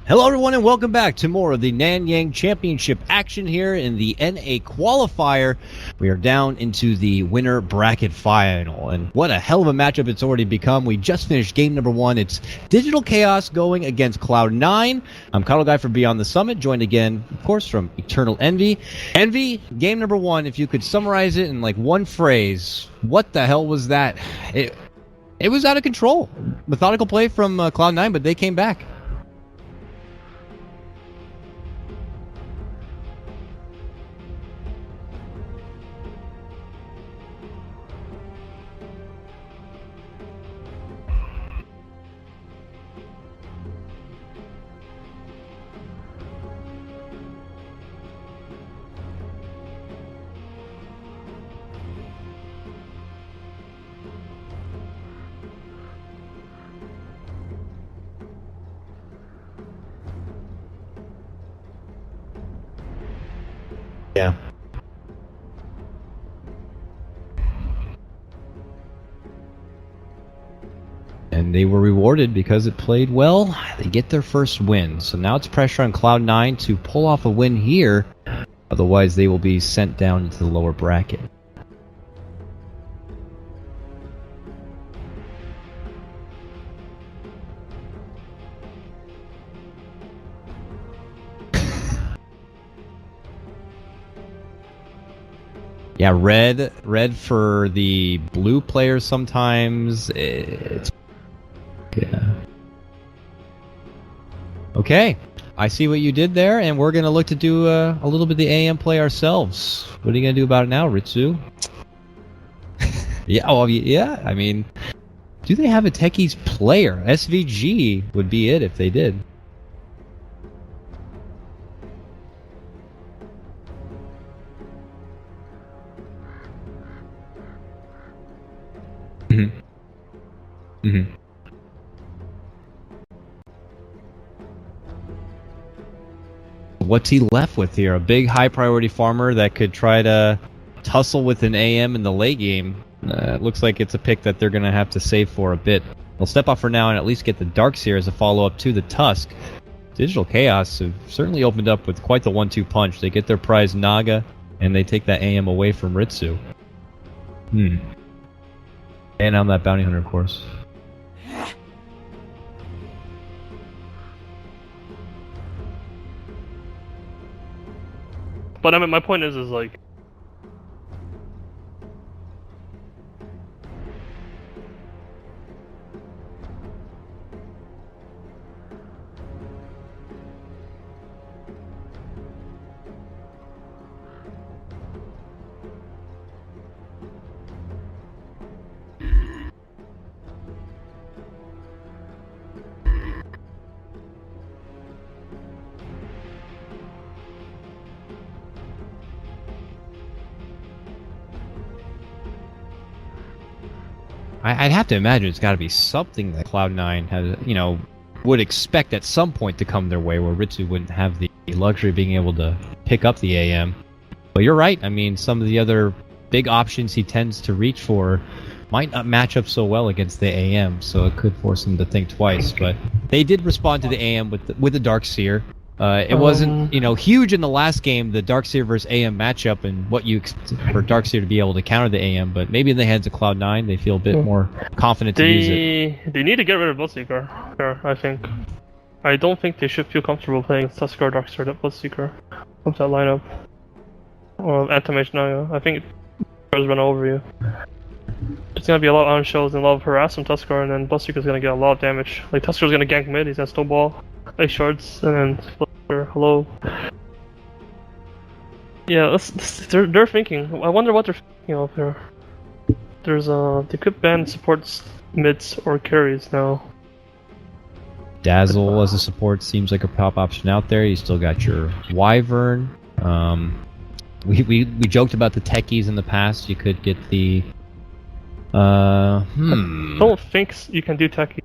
Hello everyone and welcome back to more of the Nanyang Championship action here in the NA Qualifier. We are down into the winner bracket final, and what a hell of a matchup it's already become. We just finished game number 1. It's Digital Chaos going against Cloud9. I'm KotLGuy from Beyond the Summit, joined again, of course, from EternalEnvy. Envy, game number 1, if you could summarize it in like one phrase, what the hell was that? It was out of control. Methodical play from Cloud9, but they came back. Yeah. And they were rewarded because it played well. They get their first win. So now it's pressure on Cloud9 to pull off a win here. Otherwise, they will be sent down into the lower bracket. Yeah, red for the blue players sometimes. Yeah. Okay, I see what you did there, and we're gonna look to do a little bit of the AM play ourselves. What are you gonna do about it now, Ritsu? Yeah, well, yeah. I mean, do they have a techies player? SVG would be it if they did. What's he left with here? A big high priority farmer that could try to tussle with an AM in the late game. It looks like it's a pick that they're going to have to save for a bit. They'll step off for now and at least get the Darkseer as a follow-up to the Tusk. Digital Chaos have certainly opened up with quite the 1-2 punch. They get their prize Naga, and they take that AM away from Ritsu. And on that Bounty Hunter, of course. But I mean, my point is like, I'd have to imagine it's got to be something that Cloud9 has, would expect at some point to come their way, where Ritsu wouldn't have the luxury of being able to pick up the AM. But you're right. I mean, some of the other big options he tends to reach for might not match up so well against the AM, so it could force him to think twice. But they did respond to the AM with the Darkseer. It wasn't, huge in the last game, the Darkseer versus AM matchup, and what you expect for Darkseer to be able to counter the AM. But maybe in the hands of Cloud9, they feel a bit more confident to use it. They need to get rid of Bloodseeker here, I think. I don't think they should feel comfortable playing Tusk or Darkseer, that Bloodseeker of that lineup. Or Antimage Naga. I think it's run over you. There's gonna be a lot of on-shows and a lot of harass from Tuskar, and then Bloodseeker's gonna get a lot of damage. Like, Tuskar's gonna gank mid, he's gonna snowball, like shards, and then Bloodseeker, hello. Yeah, they're thinking. I wonder what they're thinking of here. There's they could ban supports mids or carries now. Dazzle as a support seems like a pop option out there. You still got your Wyvern. We joked about the techies in the past. You could get the I don't think you can do techies,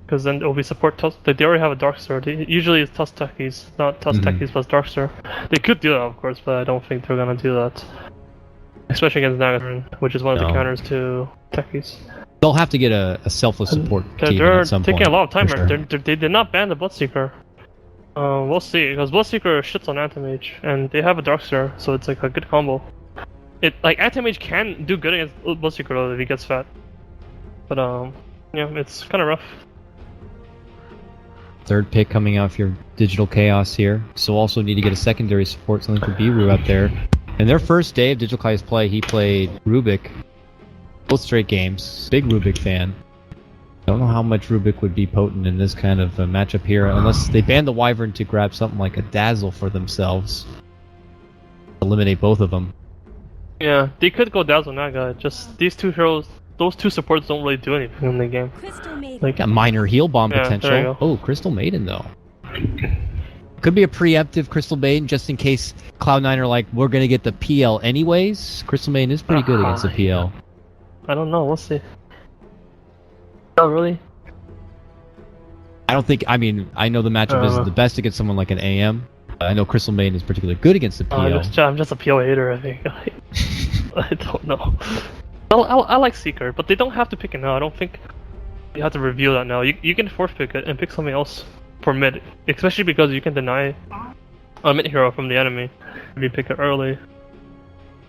because then it will be support Tusk. They already have a Darkseer. Usually it's Tusk techies, not Tusk techies plus Darkseer. They could do that, of course, but I don't think they're gonna do that. Especially against Naga, which is one of the counters to techies. They'll have to get a selfless support team they're at some taking point, a lot of time. sure. They did not ban the Bloodseeker. We'll see, because Bloodseeker shits on Anti-Mage, and they have a Darkseer, so it's like a good combo. Like Anti-Mage can do good against Bloodseeker though if he gets fat. But yeah, it's kind of rough. Third pick coming out for your Digital Chaos here. So also need to get a secondary support, something for Biru out there. In their first day of Digital Chaos play, he played Rubik. Both straight games. Big Rubik fan. Don't know how much Rubik would be potent in this kind of matchup here, unless they ban the Wyvern to grab something like a Dazzle for themselves. Eliminate both of them. Yeah, they could go Dazzle Naga. Just these two heroes, those two supports don't really do anything in the game. Like a minor heal bomb Yeah, potential. there you go. Oh, Crystal Maiden though. Could be a preemptive Crystal Maiden just in case Cloud9 are like, we're gonna get the PL anyways. Crystal Maiden is pretty good against the PL. I don't know, we'll see. Oh, really? I don't think, I mean, I know the matchup isn't the best against someone like an AM. I know Crystal Maiden is particularly good against the PL. I'm just a PL hater, I think. I don't know. I like Seeker, but they don't have to pick it now. I don't think you have to reveal that now. You can force pick it and pick something else for mid, especially because you can deny a mid hero from the enemy if you pick it early.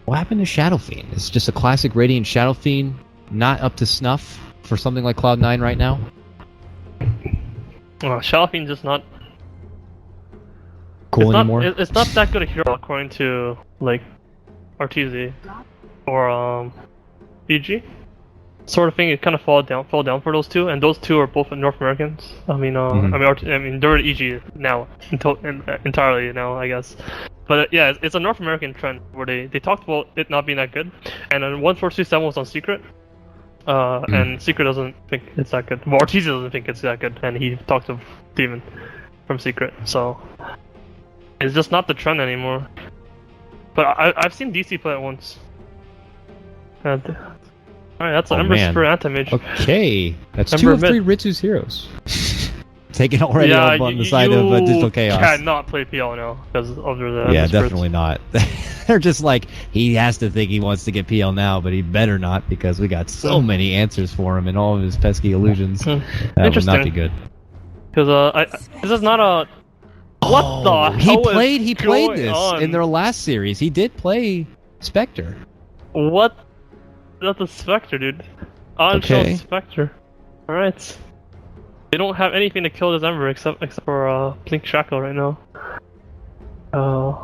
What happened to Shadow Fiend? It's just a classic Radiant Shadow Fiend, not up to snuff for something like Cloud9 right now. Shadow Fiend's just not cool anymore. It's not that good a hero according to like RTZ or BG. Sort of thing. It kind of fell down for those two, and those two are both North Americans. I mean, they're at EG now, entirely now, I guess. But yeah, it's a North American trend where they talked about it not being that good, and then 1427 was on Secret, and Secret doesn't think it's that good. Well, Ortiz doesn't think it's that good, and he talked to Demon from Secret, so it's just not the trend anymore. But I've seen DC play it once. And, alright, that's Embers for Anti-Mage. Okay, that's Ember 2 of 3 Ritsu's heroes. Taken already on the side of Digital Chaos. You cannot play PL now because of the yeah, definitely not. They're just like, he has to think he wants to get PL now, but he better not because we got so many answers for him and all of his pesky illusions. That would not be good. Because this is not a... What the hell He played this in their last series. He did play Spectre. What? That's a Spectre, dude. On-show Spectre. Alright. They don't have anything to kill this Ember except for Blink Shackle right now.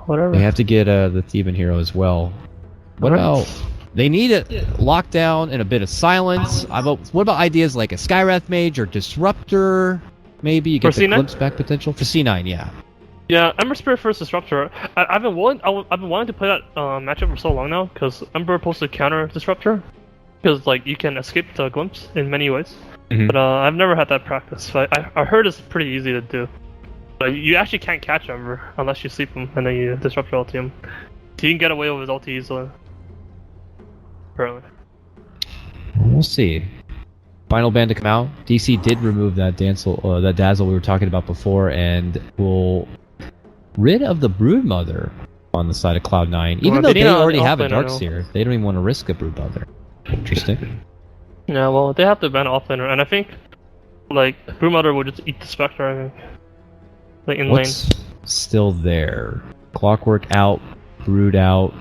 Whatever. They have to get the Theban hero as well. What about... They need a lockdown and a bit of silence. What about ideas like a Skywrath Mage or Disruptor? Maybe you get the glimpse back potential for C9, yeah. Yeah, Ember Spirit first Disruptor. I've been wanting to play that matchup for so long now because Ember is supposed to counter Disruptor, because like you can escape the glimpse in many ways. But I've never had that practice. But I heard it's pretty easy to do. But you actually can't catch Ember unless you sleep him and then you disrupt your ulti him. He can get away with his ulti easily. Apparently. We'll see. Final ban to come out. DC did remove that Dazzle we were talking about before, and will rid of the Broodmother on the side of Cloud9. Even though they already have a Darkseer, they don't even want to risk a Broodmother. Interesting. Yeah, well, they have to ban offlaner, and I think like Broodmother will just eat the Spectre. I think. Like in What's lane. Still there? Clockwork out, Brood out.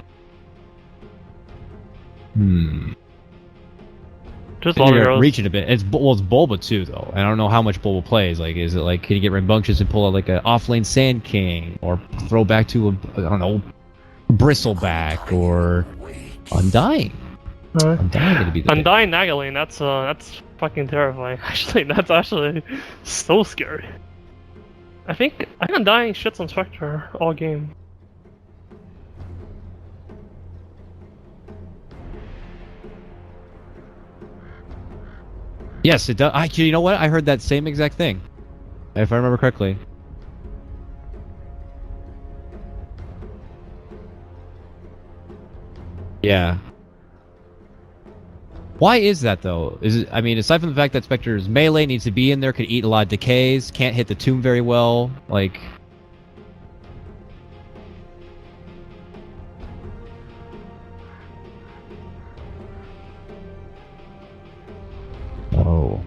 Just all heroes. Reaching a bit. It's Bulba too, though. I don't know how much Bulba plays. Like, is it like can you get rambunctious and pull out like an offlane Sand King, or throw back to I don't know, Bristleback or Undying? Undying gonna be the Undying Nagalane. That's fucking terrifying. Actually, that's actually so scary. I think Undying shits on Spectre all game. Yes, it does. Actually, you know what? I heard that same exact thing, if I remember correctly. Yeah. Why is that though? I mean, aside from the fact that Spectre's melee needs to be in there, could eat a lot of decays, can't hit the tomb very well, like. Oh.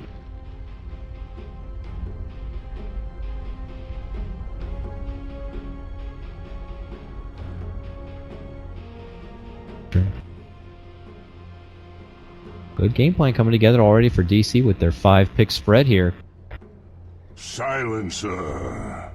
Good game plan coming together already for DC with their 5-pick spread here. Silencer.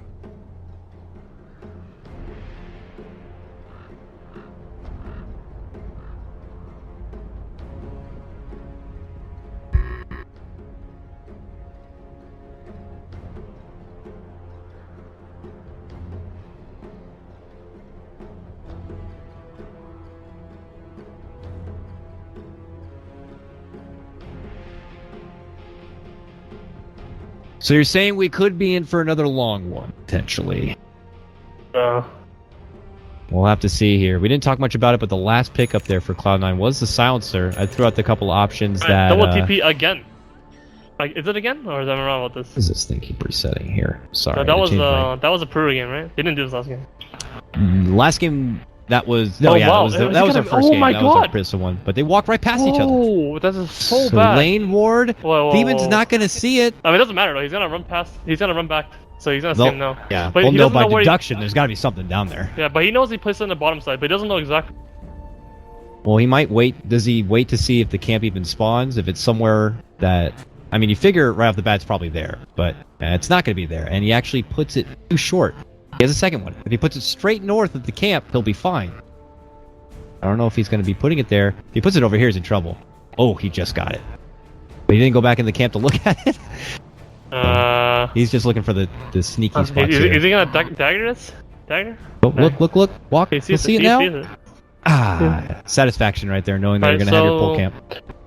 So you're saying we could be in for another long one, potentially. We'll have to see here. We didn't talk much about it, but the last pick up there for Cloud9 was the silencer. I threw out the couple options that... Double TP again. Like, is it again? Or is I wrong about this? What is this thing keep resetting here? Sorry. That was a Peru game, right? They didn't do this last game. Last game... That was that was our first game. That was our Prissa one, but they walked right past each other. Oh, that is so bad. Lane ward, Demon's not gonna see it. I mean, it doesn't matter though. He's gonna run past. He's gonna run back, so he's gonna see him now. Yeah, but we'll know by deduction. There's got to be something down there. Yeah, but he knows he places it on the bottom side, but he doesn't know exactly. Well, he might wait. Does he wait to see if the camp even spawns? If it's somewhere that, I mean, you figure right off the bat it's probably there, but it's not gonna be there, and he actually puts it too short. He has a second one. If he puts it straight north of the camp, he'll be fine. I don't know if he's going to be putting it there. If he puts it over here, he's in trouble. Oh, he just got it. But he didn't go back in the camp to look at it. He's just looking for the sneaky spots here. Is he going to dagger this? Dagger? Oh, look. Walk. You'll see it now. Satisfaction right there, knowing that you're going to have your pull camp.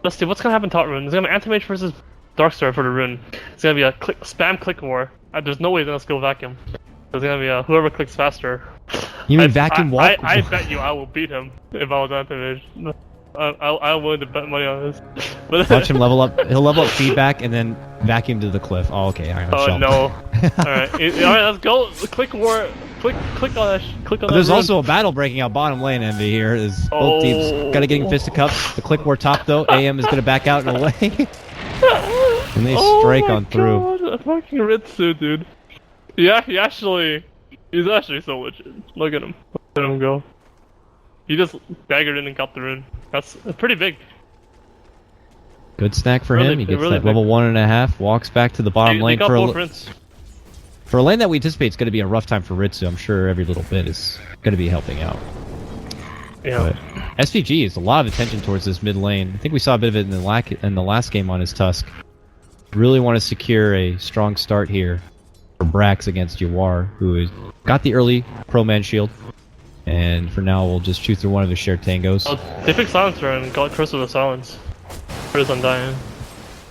Let's see, what's going to happen top rune? There's going to be Anti-Mage versus Darkstar for the rune. It's going to be a spam click war. There's no way he's going to skill vacuum. There's going to be a whoever clicks faster. You mean vacuum walk? I bet you I will beat him if I was Anti-Mage. I'm willing to bet money on this. Watch him level up. He'll level up feedback and then vacuum to the cliff. Oh, okay. All right, oh no! Alright, let's go. Click war. Click on that. Click on that. There's also a battle breaking out bottom lane. Envy here is both teams got to getting fisticuffs. The click war top though. AM is going to back out in a way, and they strike on through. God, fucking Ritsu, dude. Yeah, he's actually so legit. Look at him. Look at him go. He just daggered in and got the rune. That's pretty big. Good snack for him. He gets that level 1.5. Walks back to the bottom lane for a lane that we anticipate is going to be a rough time for Ritsu. I'm sure every little bit is going to be helping out. Yeah. But SVG is a lot of attention towards this mid lane. I think we saw a bit of it in the last game on his Tusk. Really want to secure a strong start here for Brax against Yawar, who has got the early Pro Man shield. And for now, we'll just chew through one of his shared tangos. Oh, they picked Silencer and got Curse of the Silence for his Undying.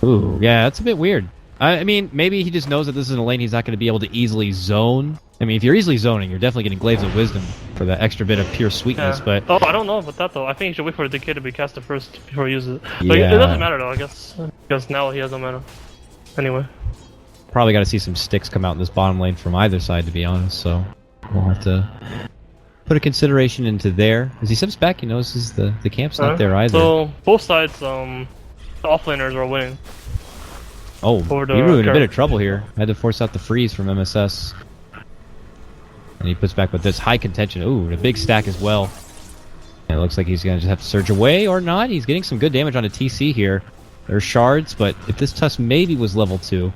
Ooh, yeah, that's a bit weird. I mean, maybe he just knows that this is a lane he's not going to be able to easily zone. I mean, if you're easily zoning, you're definitely getting Glaives of Wisdom for that extra bit of pure sweetness, but... Oh, I don't know about that, though. I think he should wait for a Decay to be casted first before he uses it. But it doesn't matter, though, I guess. Because now he has no mana. Anyway. Probably got to see some sticks come out in this bottom lane from either side, to be honest, so... We'll have to put a consideration into there. As he steps back, he notices the camp's not there either. So, both sides, offlaners are winning. Oh, he really in a bit of trouble here. Had to force out the freeze from MSS. And he puts back with this high contention. Ooh, a big stack as well. And it looks like he's going to just have to surge away or not. He's getting some good damage on a TC here. There's shards, but if this Tusk maybe was level 2,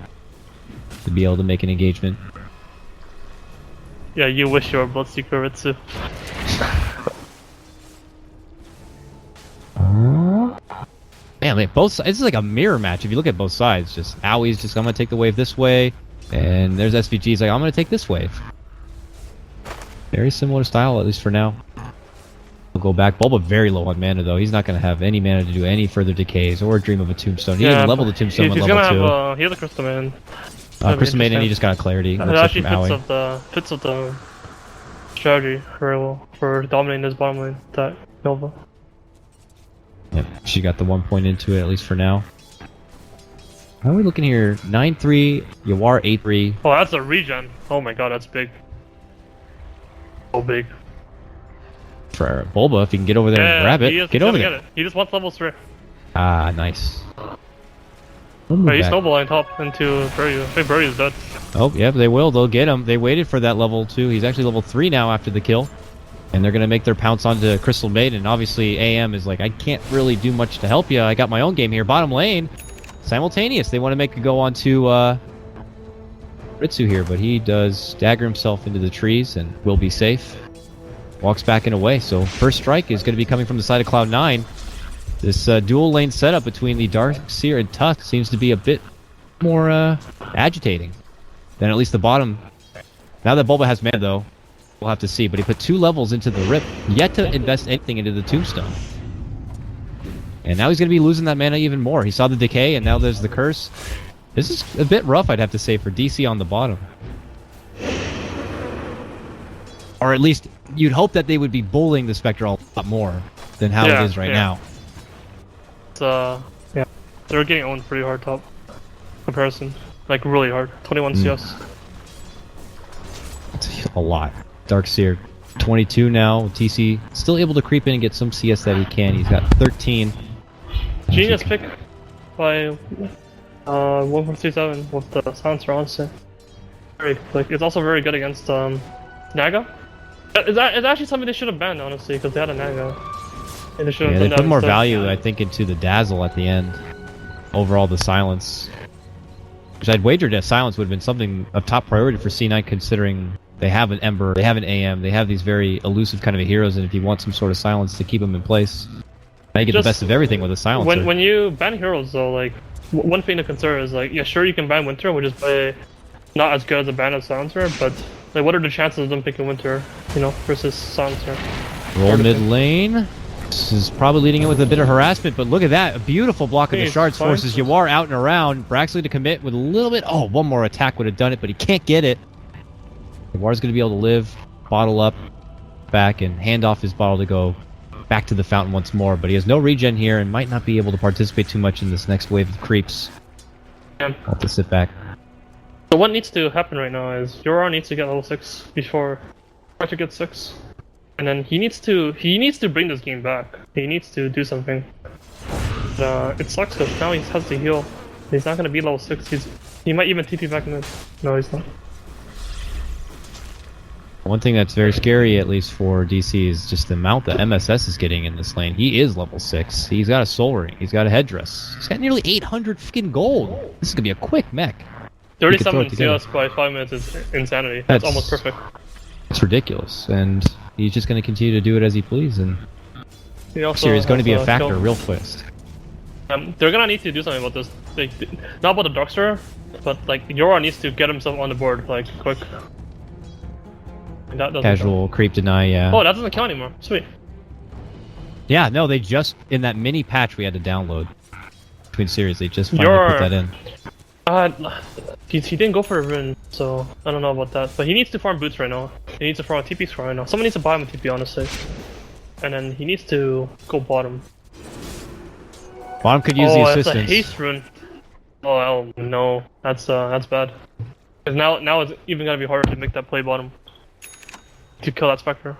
to be able to make an engagement. Yeah, you wish you were Bloodseeker Ritsu. Man, both sides, this is like a mirror match if you look at both sides. Just Owie's just, I'm going to take the wave this way, and there's SVG's like, I'm going to take this wave. Very similar style, at least for now. We'll go back. Bulba very low on mana, though. He's not going to have any mana to do any further decays or dream of a tombstone. He didn't even level the tombstone on level 2. He has a Crystal Man. Crystal Maiden, he just got a clarity. It actually fits with the strategy very well for dominating this bottom lane, that Nova. Yep, she got the 1 point into it, at least for now. How are we looking here? 9-3, Yawar 8-3. Oh, that's a regen. Oh my god, that's big. So big. For Bulba, if he can get over there and grab it, get over there. He just wants level 3. Ah, nice. Wait, he's snowballing top into Buryu. I think Buryu's dead. Oh, yeah, they will. They'll get him. They waited for that level 2. He's actually level 3 now after the kill. And they're going to make their pounce onto Crystal Maiden. And obviously, AM is like, I can't really do much to help you. I got my own game here. Bottom lane, simultaneous. They want to make a go onto Ritsu here, but he does dagger himself into the trees and will be safe. Walks back and away. So first strike is going to be coming from the side of Cloud9. This dual lane setup between the Darkseer and Tusk seems to be a bit more agitating than at least the bottom. Now that Bulba has mana, though, we'll have to see. But he put 2 levels into the Rip, yet to invest anything into the Tombstone. And now he's going to be losing that mana even more. He saw the Decay, and now there's the Curse. This is a bit rough, I'd have to say, for DC on the bottom. Or at least, you'd hope that they would be bullying the Spectre a lot more than how it is right now. It's, yeah. They're getting owned pretty hard top. Comparison. Like, really hard. 21 CS. That's a lot. Darkseer, 22 now. TC still able to creep in and get some CS that he can. He's got 13. Genius pick by 147 with the silencer on set. Very quick. It's also very good against Naga. It's actually something they should have banned, honestly, because they had a Naga. And they put more value, I think, into the Dazzle at the end. Overall, the silence. Which I'd wagered that silence would have been something of top priority for C9, considering they have an Ember, they have an AM, they have these very elusive kind of heroes, and if you want some sort of silence to keep them in place, they get the best of everything with a silencer. When you ban heroes, though, like, one thing to consider is, like, yeah, sure, you can ban Winter, which is not as good as a ban of Silencer, but, like, what are the chances of them picking Winter, you know, versus Silencer? Roll mid lane. This is probably leading it with a bit of harassment, but look at that. A beautiful block of the shards forces Yawar out and around. Braxley to commit with a little bit. Oh, one more attack would have done it, but he can't get it. Yawar's going to be able to live, bottle up, back, and hand off his bottle to go back to the fountain once more. But he has no regen here and might not be able to participate too much in this next wave of creeps. I'll have to sit back. So what needs to happen right now is Yawar needs to get level 6 before Archer gets 6. And then he needs to bring this game back. He needs to do something. It sucks because now he has to heal. He's not going to be level 6. He might even TP back mid. No, he's not. One thing that's very scary, at least for DC, is just the amount that MSS is getting in this lane. He is level 6. He's got a soul ring. He's got a headdress. He's got nearly 800 freaking gold. This is going to be a quick mech. 37 CS by 5 minutes is insanity. That's almost perfect. It's ridiculous. And he's just going to continue to do it as he pleases. And is going to be a factor real fast. They're going to need to do something about this. Not about the Darkseer, but like Yawar needs to get himself on the board, like, quick. Casual creep deny, yeah. Oh, that doesn't count anymore. Sweet. Yeah, no, they just, in that mini patch we had to download between series, they just finally put that in. He didn't go for a rune, so I don't know about that. But he needs to farm boots right now. He needs to farm a TP score right now. Someone needs to buy him a TP, honestly. And then he needs to go bottom. Bottom could use the assistance. Oh, that's a haste rune. Oh no, that's bad. Because now it's even gonna be harder to make that play bottom. To kill that Spectre.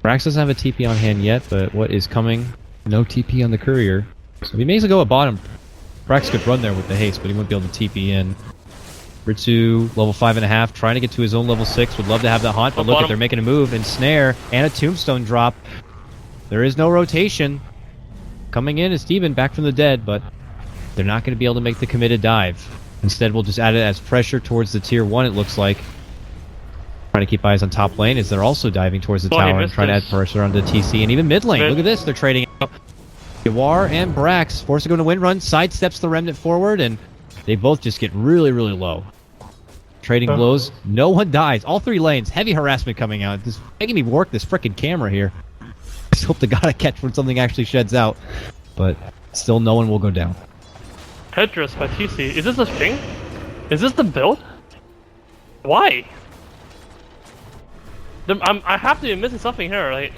Brax doesn't have a TP on hand yet, but what is coming? No TP on the courier. So he may as well go at bottom. Brax could run there with the haste, but he wouldn't be able to TP in. Ritsu, level 5.5, trying to get to his own level 6. Would love to have that haunt, but look at, they're making a move and snare and a tombstone drop. There is no rotation. Coming in is Steven, back from the dead, but they're not going to be able to make the committed dive. Instead, we'll just add it as pressure towards the tier 1, it looks like. Trying to keep eyes on top lane as they're also diving towards the tower and trying to add pressure onto TC and even mid lane. Look at this, they're trading out. Yawar and Brax forced to go to wind run, sidesteps the remnant forward, and they both just get really, really low. Trading blows, no one dies. All 3 lanes, heavy harassment coming out. This making me work this frickin' camera here. I just hope to God I catch when something actually sheds out, but still no one will go down. Headdress by TC. Is this a thing? Is this the build? Why? I have to be missing something here, right?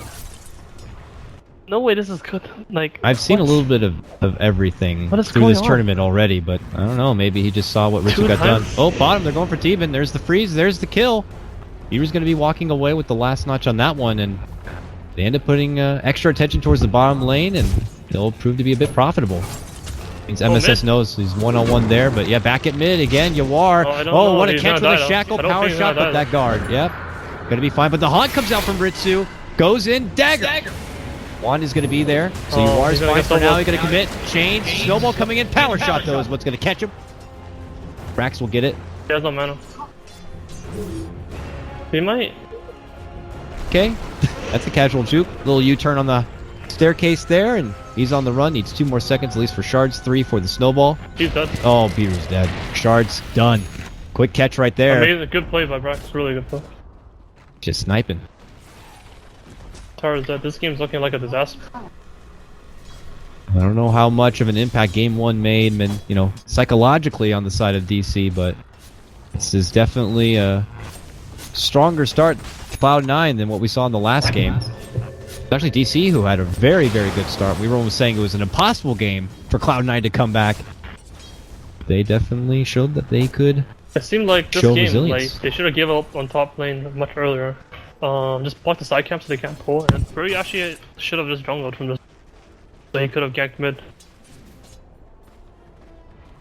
No way this is good. Like, I've seen a little bit of everything through this tournament already, but I don't know, maybe he just saw what Ritsu got done. Oh, bottom, they're going for Teban. There's the freeze, there's the kill. He was going to be walking away with the last notch on that one, and they end up putting extra attention towards the bottom lane, and they'll prove to be a bit profitable. Means MSS knows he's one-on-one there, but yeah, back at mid again, Yawar. Oh, what a catch with a shackle power shot with that guard. Yep. Gonna be fine, but the haunt comes out from Ritsu. Goes in, dagger. Wand is gonna be there. So you are fine for now. You're gonna commit. Change. Snowball coming in. Power shot though is what's gonna catch him. Brax will get it. He has no mana. He might. Okay. That's a casual juke. Little U-turn on the staircase there, and he's on the run. Needs 2 more seconds at least for shards. 3 for the snowball. He's dead. Oh, Beater's dead. Shards done. Quick catch right there. Amazing. Good play by Brax. Really good play. Just sniping. Tara's dead. This game's looking like a disaster. I don't know how much of an impact Game 1 made, you know, psychologically on the side of DC, but this is definitely a stronger start to Cloud9 than what we saw in the last game. Especially DC, who had a very, very good start. We were almost saying it was an impossible game for Cloud9 to come back. They definitely showed that they could. It seemed like this show game, resilience. like they should have given up on top lane much earlier. Just block the side camp so they can't pull, and Bree actually should have just jungled from this. So he could have ganked mid.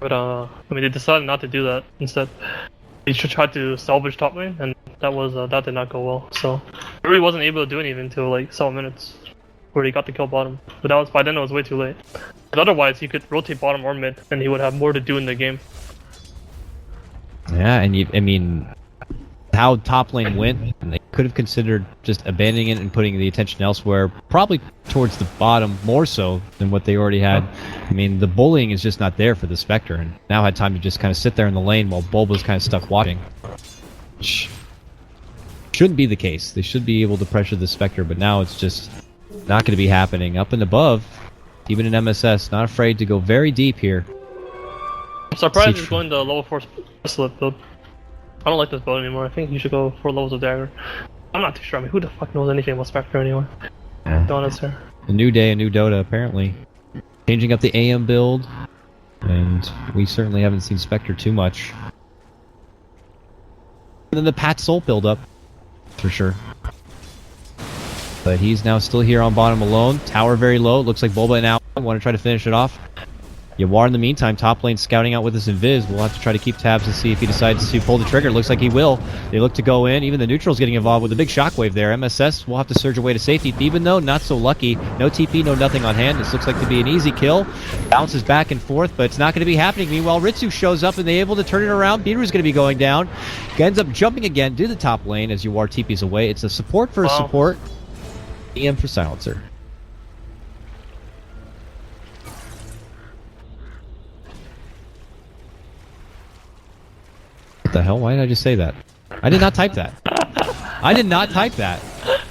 But I mean, they decided not to do that. Instead, they should try to salvage top lane, and that did not go well. So he really wasn't able to do anything until like 7 minutes, where he got the kill bottom. But that was by then it was way too late. But otherwise, he could rotate bottom or mid, and he would have more to do in the game. Yeah, and I mean, how top lane went, and they could have considered just abandoning it and putting the attention elsewhere, probably towards the bottom more so than what they already had. I mean, the bullying is just not there for the Spectre, and now had time to just kind of sit there in the lane while Bulba's kind of stuck watching. Shouldn't be the case. They should be able to pressure the Spectre, but now it's just not going to be happening. Up and above, even in MSS, not afraid to go very deep here. I'm surprised he's going the level 4 slip build. I don't like this build anymore. I think you should go 4 levels of dagger. I'm not too sure. I mean, who the fuck knows anything about Spectre anyway? Donna's there. A new day, a new Dota, apparently. Changing up the AM build, and we certainly haven't seen Spectre too much. And then the Pat Soul build up, for sure. But he's now still here on bottom alone. Tower very low. Looks like Bulba now want to try to finish it off. Yawar in the meantime, top lane scouting out with his Invis. We'll have to try to keep tabs to see if he decides to pull the trigger. Looks like he will. They look to go in. Even the neutral's getting involved with a big shockwave there. MSS will have to surge away to safety. Even though not so lucky. No TP, no nothing on hand. This looks like to be an easy kill. Bounces back and forth, but it's not going to be happening. Meanwhile, Ritsu shows up and they're able to turn it around. Beater's going to be going down. Ends up jumping again to the top lane as Yawar TP's away. It's a support for a support. EM for silencer. What the hell? Why did I just say that? I did not type that. I did not type that.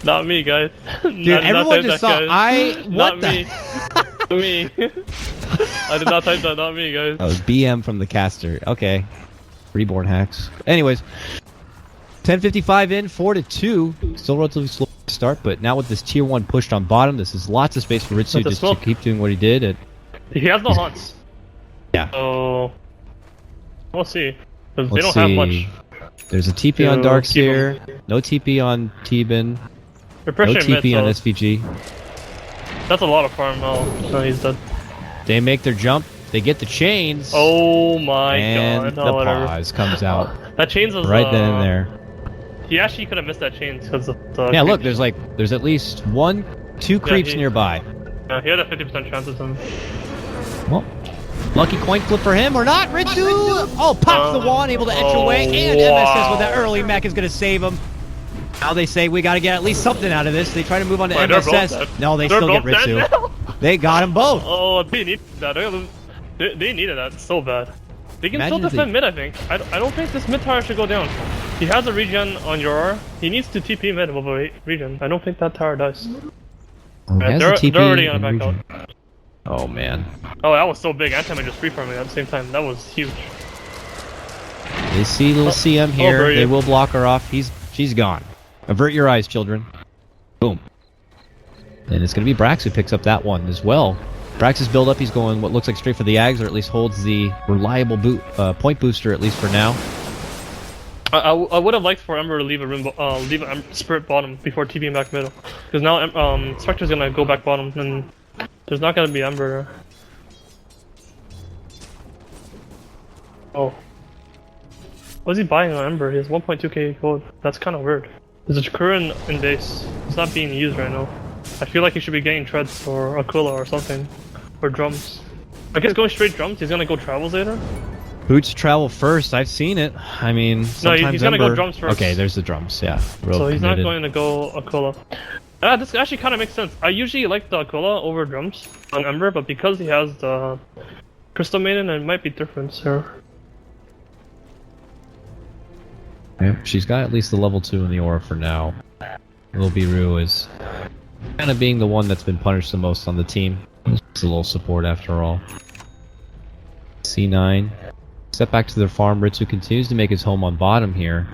Not me, guys. Dude, everyone just saw. What not the? Me. I did not type that. Not me, guys. That was BM from the caster. Okay. Reborn hacks. Anyways, 10:55 in, 4-2. Still relatively slow start, but now with this tier 1 pushed on bottom, this is lots of space for Ritsu just to keep doing what he did. He has no haunts. Yeah. So we'll see. They don't have much. There's a TP on Darkseer, no TP on T-Bin, no TP on SVG. That's a lot of farm. Oh, no, he's dead. They make their jump, they get the chains. Oh my and god. And the pause comes out. That chains was right then and there. He actually could have missed that chains because of the yeah, look, there's at least 2 creeps nearby. Yeah, he had a 50% chance of them. Well, lucky coin flip for him or not. Ritsu! Oh, pops the wand, able to etch away, and MSS with that early mech is going to save him. Now they say we got to get at least something out of this. They try to move on to MSS. No, they still get Ritsu. They got them both. Oh, they needed that. They needed that so bad. They can still defend mid, I think. I don't think this mid tower should go down. He has a regen on your. He needs to TP mid with a regen. I don't think that tower does. They're already gonna back out. Oh man. Oh, that was so big. Anti-mage just free farming at the same time. That was huge. They see little CM here. They will block her off. She's gone. Avert your eyes, children. Boom. And it's going to be Brax who picks up that one as well. Brax's build up. He's going what looks like straight for the Ags, or at least holds the reliable point booster at least for now. I would have liked for Ember to leave a Spirit bottom before TPing back middle, because now Spectre's gonna go back bottom and there's not gonna be Ember. Oh, what's he buying on Ember? He has 1.2k gold. That's kind of weird. There's a Kurin in base. It's not being used right now. I feel like he should be getting treads or Aquila or something. Or drums. I guess going straight drums, he's gonna go travels later. Boots travel first, I've seen it. I mean, sometimes no, he's gonna go drums first. Okay, there's the drums, yeah. So he's not going to go Aquila. This actually kind of makes sense. I usually like the Aquila over drums on Ember, but because he has the Crystal Maiden, it might be different here. Yeah, she's got at least the level 2 in the aura for now. Little Biru is kind of being the one that's been punished the most on the team. It's a little support after all. C9. Step back to their farm. Ritsu continues to make his home on bottom here.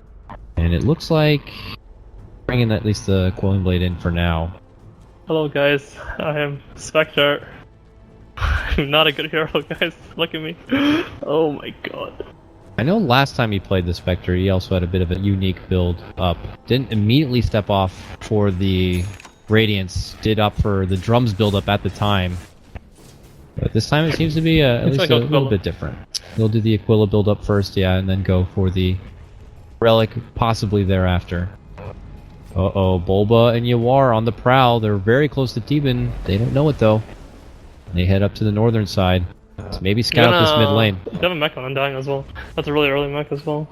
And it looks like bringing at least the Quelling Blade in for now. Hello guys, I am Spectre. I'm not a good hero, guys. Look at me. Oh my god. I know last time he played the Spectre, he also had a bit of a unique build up. Didn't immediately step off for the Radiance, did up for the drums build up at the time. But this time it seems to be at least like a little bit different. He'll do the Aquila build up first, yeah, and then go for the Relic possibly thereafter. Uh-oh, Bulba and Yawar on the prowl. They're very close to Theban. They don't know it though. They head up to the northern side. So maybe scout out this mid lane. They have a mech on Undying as well. That's a really early mech as well.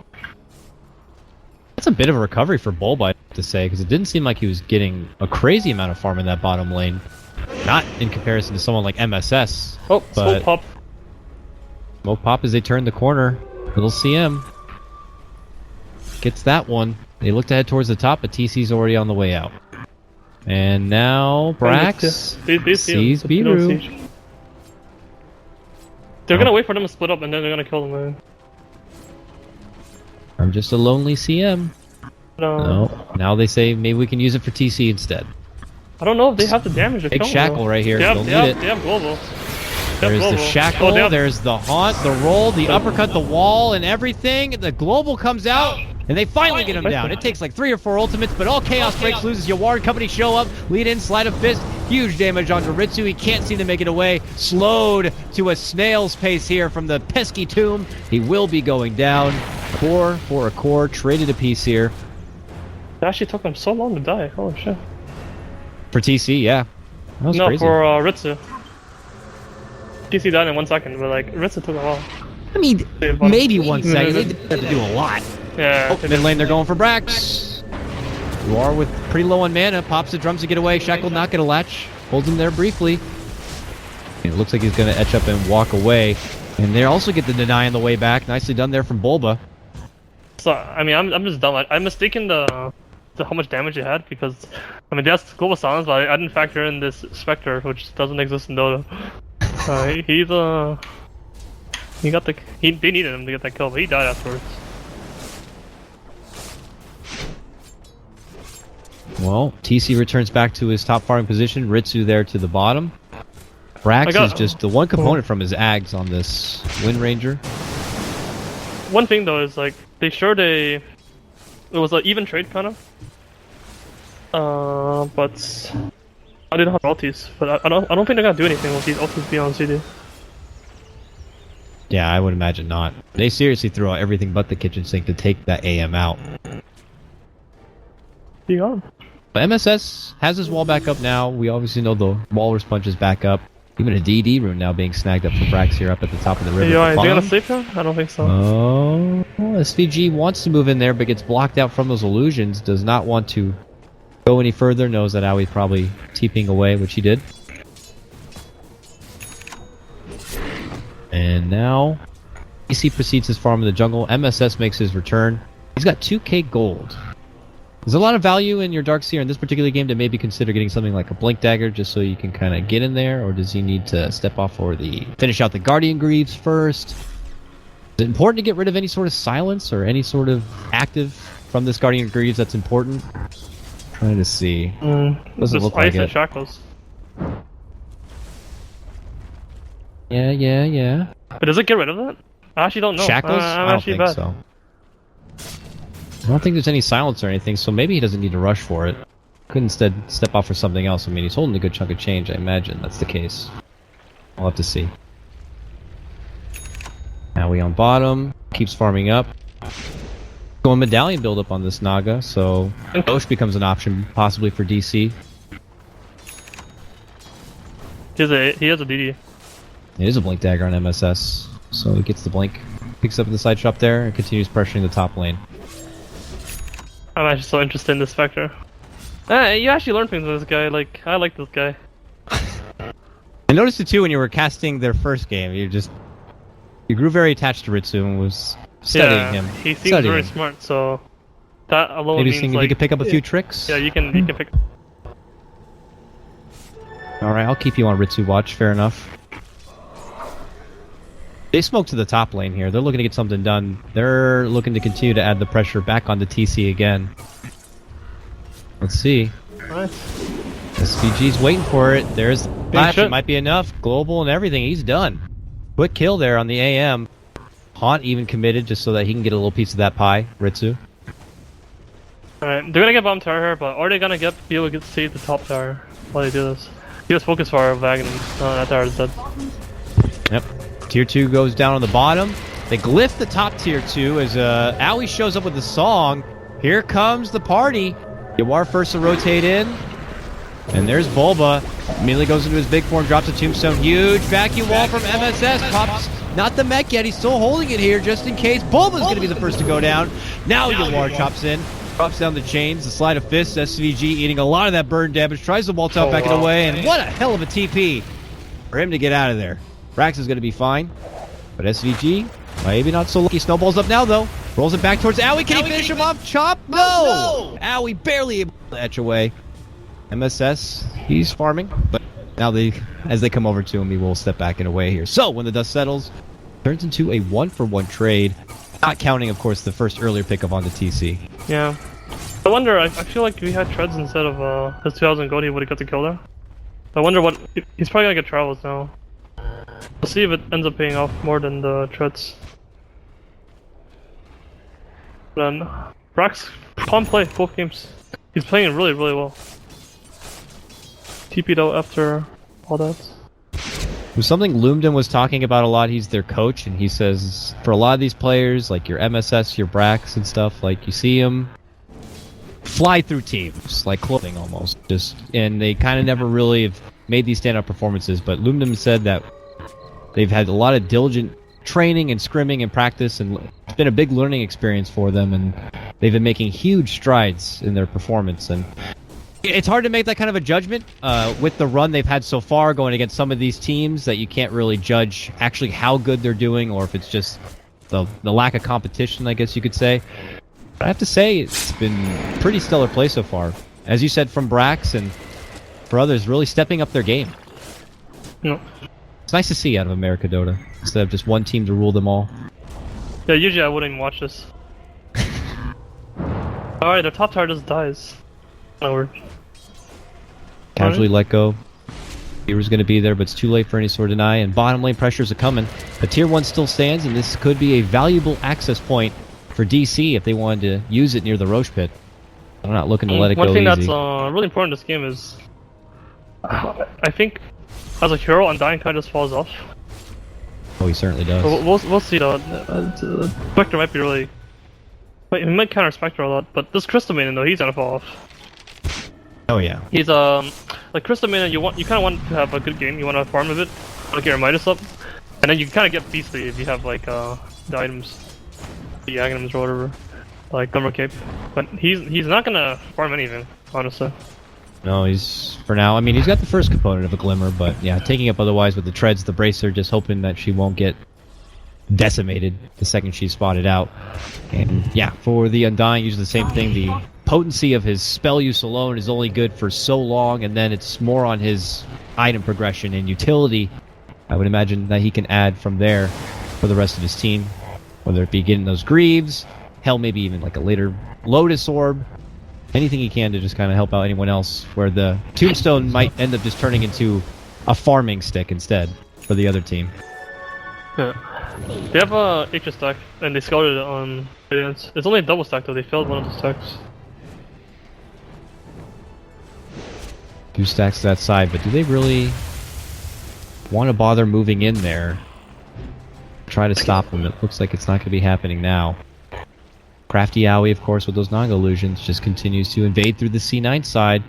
That's a bit of a recovery for Bulba, I have to say, because it didn't seem like he was getting a crazy amount of farm in that bottom lane. Not in comparison to someone like MSS. Oh, Smoke Pop. Smoke Pop as they turn the corner. Little CM gets that one. They look to head towards the top, but TC's already on the way out. And now Brax sees Biru. They're gonna wait for them to split up and then they're gonna kill them, man. I'm just a lonely CM. No. Now they say maybe we can use it for TC instead. I don't know if they have the damage to Big kill them. shackle right here. They'll need it. They have global. There's the shackle, there's the haunt, the roll, the uppercut, the wall, and everything. The global comes out, and they finally get him down. It takes like 3 or 4 ultimates, but all chaos breaks loose as Yawar and company show up. Lead in, slide of fist, huge damage onto Ritsu. He can't seem to make it away. Slowed to a snail's pace here from the pesky tomb. He will be going down. Core for a core, traded a piece here. It actually took them so long to die. Holy shit. For TC, yeah. That was crazy. For Ritsu. TC died in 1 second, but like Ritsu took a while. I mean, maybe 1 second. They didn't have to do a lot. Yeah. Oh, mid lane, they're going for Brax. You are with pretty low on mana. Pops the drums to get away. Shackle not gonna latch. Holds him there briefly. And it looks like he's gonna etch up and walk away. And they also get the deny on the way back. Nicely done there from Bulba. So I mean, I'm just dumb. I'm mistaken the how much damage he had because I mean that's global silence, but I didn't factor in this Spectre, which doesn't exist in Dota. They needed him to get that kill, but he died afterwards. Well, TC returns back to his top farming position. Ritsu there to the bottom. Brax is just the one component from his Ags on this Wind Ranger. One thing though is like they showed it was an even trade kind of. But I didn't have ultis, but I don't think they're gonna do anything with these ultis beyond CD. Yeah, I would imagine not. They seriously threw out everything but the kitchen sink to take that AM out. Be gone. But MSS has his wall back up now. We obviously know the Walrus Punch is back up. Even a DD rune now being snagged up for Brax here up at the top of the river. Are they gonna sleep here? I don't think so. Oh, SVG wants to move in there, but gets blocked out from those illusions. Does not want to go any further. Knows that Aui's probably TPing away, which he did. And now, EC proceeds his farm in the jungle. MSS makes his return. He's got 2k gold. There's a lot of value in your Darkseer in this particular game to maybe consider getting something like a Blink Dagger just so you can kind of get in there, or does he need to step off for finish out the Guardian Greaves first? Is it important to get rid of any sort of silence or any sort of active from this Guardian Greaves that's important? Trying to see. Doesn't look like it. Shackles. Yeah. But does it get rid of that? I actually don't know. Shackles? I'm I actually don't think so. I don't think there's any silence or anything, so maybe he doesn't need to rush for it. Could instead step off for something else. I mean, he's holding a good chunk of change, I imagine that's the case. I'll have to see. Now we on bottom. Keeps farming up. Going medallion build up on this Naga, so Osh becomes an option possibly for DC. He has a DD. It is a blink dagger on MSS, so he gets the blink, picks up the side shot there, and continues pressuring the top lane. I'm actually so interested in this Spectre. You actually learn things with this guy. Like, I like this guy. I noticed it too when you were casting their first game. You grew very attached to Ritsu and was studying him. He seems very smart, so that alone maybe means seeing like if you could pick up a few tricks. Yeah, you can pick. All right, I'll keep you on Ritsu watch. Fair enough. They smoke to the top lane here. They're looking to get something done. They're looking to continue to add the pressure back onto TC again. Let's see. Nice. SVG's waiting for it. There's the flash. It might be enough. Global and everything. He's done. Quick kill there on the AM. Haunt even committed just so that he can get a little piece of that pie. Ritsu. Alright, they're gonna get bomb tower here, but are they gonna be able to save the top tower while they do this? He was focus fire of Wagon. That tower is dead. Yep. Tier 2 goes down on the bottom. They glyph the top tier 2 as Owie shows up with the song. Here comes the party. Yawar first to rotate in. And there's Bulba. Immediately goes into his big form, drops a tombstone. Huge vacuum wall from MSS. Pops not the mech yet. He's still holding it here just in case. Bulba's going to be the first to go down. Now Yawar chops in. Drops down the chains. The slide of fists. SVG eating a lot of that burn damage. Tries to wall top back it away. And what a hell of a TP for him to get out of there. Rax is going to be fine. But SVG, maybe not so lucky. Snowballs up now, though. Rolls it back towards Owie. Can he finish him off? Chop? No! Owie barely able to etch away. MSS, he's farming, but now as they come over to him, he will step back and away here. So when the dust settles, turns into a 1-for-1 trade, not counting, of course, the first earlier pickup on the TC. Yeah. I wonder, I feel like if he had treads instead of his 2000 gold, he would have got the kill there. I wonder what, he's probably gonna get travels now. We'll see if it ends up paying off more than the treads. Then, Brax, calm play, both games. He's playing really, really well. TP'd out after all that. It was something Lumden was talking about a lot. He's their coach, and he says for a lot of these players, like your MSS, your Brax and stuff, like you see them fly through teams, like clothing almost. And they kind of never really have made these stand-up performances, but Lumden said that they've had a lot of diligent training and scrimming and practice, and it's been a big learning experience for them, and they've been making huge strides in their performance. And it's hard to make that kind of a judgment with the run they've had so far going against some of these teams that you can't really judge actually how good they're doing, or if it's just the lack of competition, I guess you could say. But I have to say, it's been pretty stellar play so far. As you said, from Brax and for others, really stepping up their game. No. It's nice to see out of America Dota, instead of just one team to rule them all. Yeah, usually I wouldn't even watch this. Alright, their top tower just dies. Casually let go. Hero's going to be there, but it's too late for any sort of deny, and bottom lane pressures are coming. But tier 1 still stands, and this could be a valuable access point for DC if they wanted to use it near the Roche pit. I'm not looking to let it go easy. One thing that's really important in this game is, I think, as a hero, Undying kind of just falls off. Oh, he certainly does. We'll see though. Spectre might be really... He might counter Spectre a lot, but this Crystal Maiden though, he's gonna fall off. Oh yeah. He's like Crystal Maiden, you kind of want to have a good game. You want to farm a bit, want to get your Midas up, and then you kind of get beastly if you have like the items, the Aghanims or whatever, like Glimmer Cape. But he's not gonna farm anything, honestly. No, he's for now. I mean, he's got the first component of a Glimmer, but yeah, taking up otherwise with the treads, the bracer, just hoping that she won't get decimated the second she's spotted out. And yeah, for the Undying, usually the same thing. The potency of his spell use alone is only good for so long, and then it's more on his item progression and utility. I would imagine that he can add from there for the rest of his team, whether it be getting those Greaves, hell, maybe even like a later Lotus Orb, anything he can to just kind of help out anyone else, where the Tombstone might end up just turning into a farming stick instead for the other team. Yeah. They have a Aegis stack, and they scouted it on Radiance. It's only a double stack though, they failed one of the stacks. 2 stacks to that side, but do they really want to bother moving in there? Try to stop them. It looks like it's not going to be happening now. Crafty Owie, of course, with those Naga illusions, just continues to invade through the C9 side,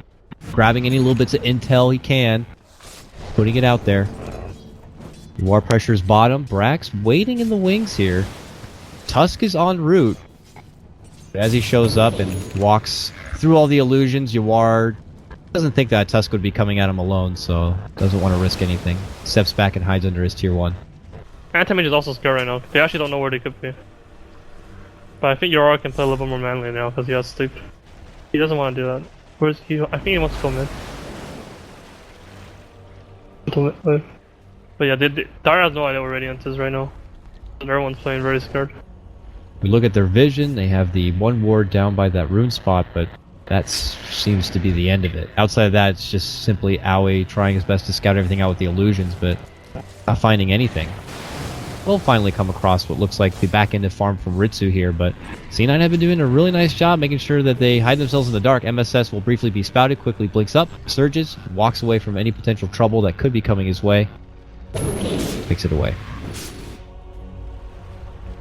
grabbing any little bits of intel he can, putting it out there. War pressure's bottom. Brax waiting in the wings here. Tusk is en route. As he shows up and walks through all the illusions, Yawar doesn't think that Tusk would be coming at him alone, so doesn't want to risk anything. Steps back and hides under his tier 1. Anti-mage is also scared right now. They actually don't know where they could be. But I think Yawar can play a little bit more manly now because he has sleep. He doesn't want to do that. Where's he? I think he wants to go mid. But yeah, Dara has no idea where Radiance is right now. And everyone's playing very scared. We look at their vision, they have the one ward down by that rune spot, but that seems to be the end of it. Outside of that, it's just simply Aoi trying his best to scout everything out with the illusions, but not finding anything. We'll finally come across what looks like the back-ended farm from Ritsu here, but C9 have been doing a really nice job making sure that they hide themselves in the dark. MSS will briefly be spouted, quickly blinks up, surges, walks away from any potential trouble that could be coming his way. Takes it away.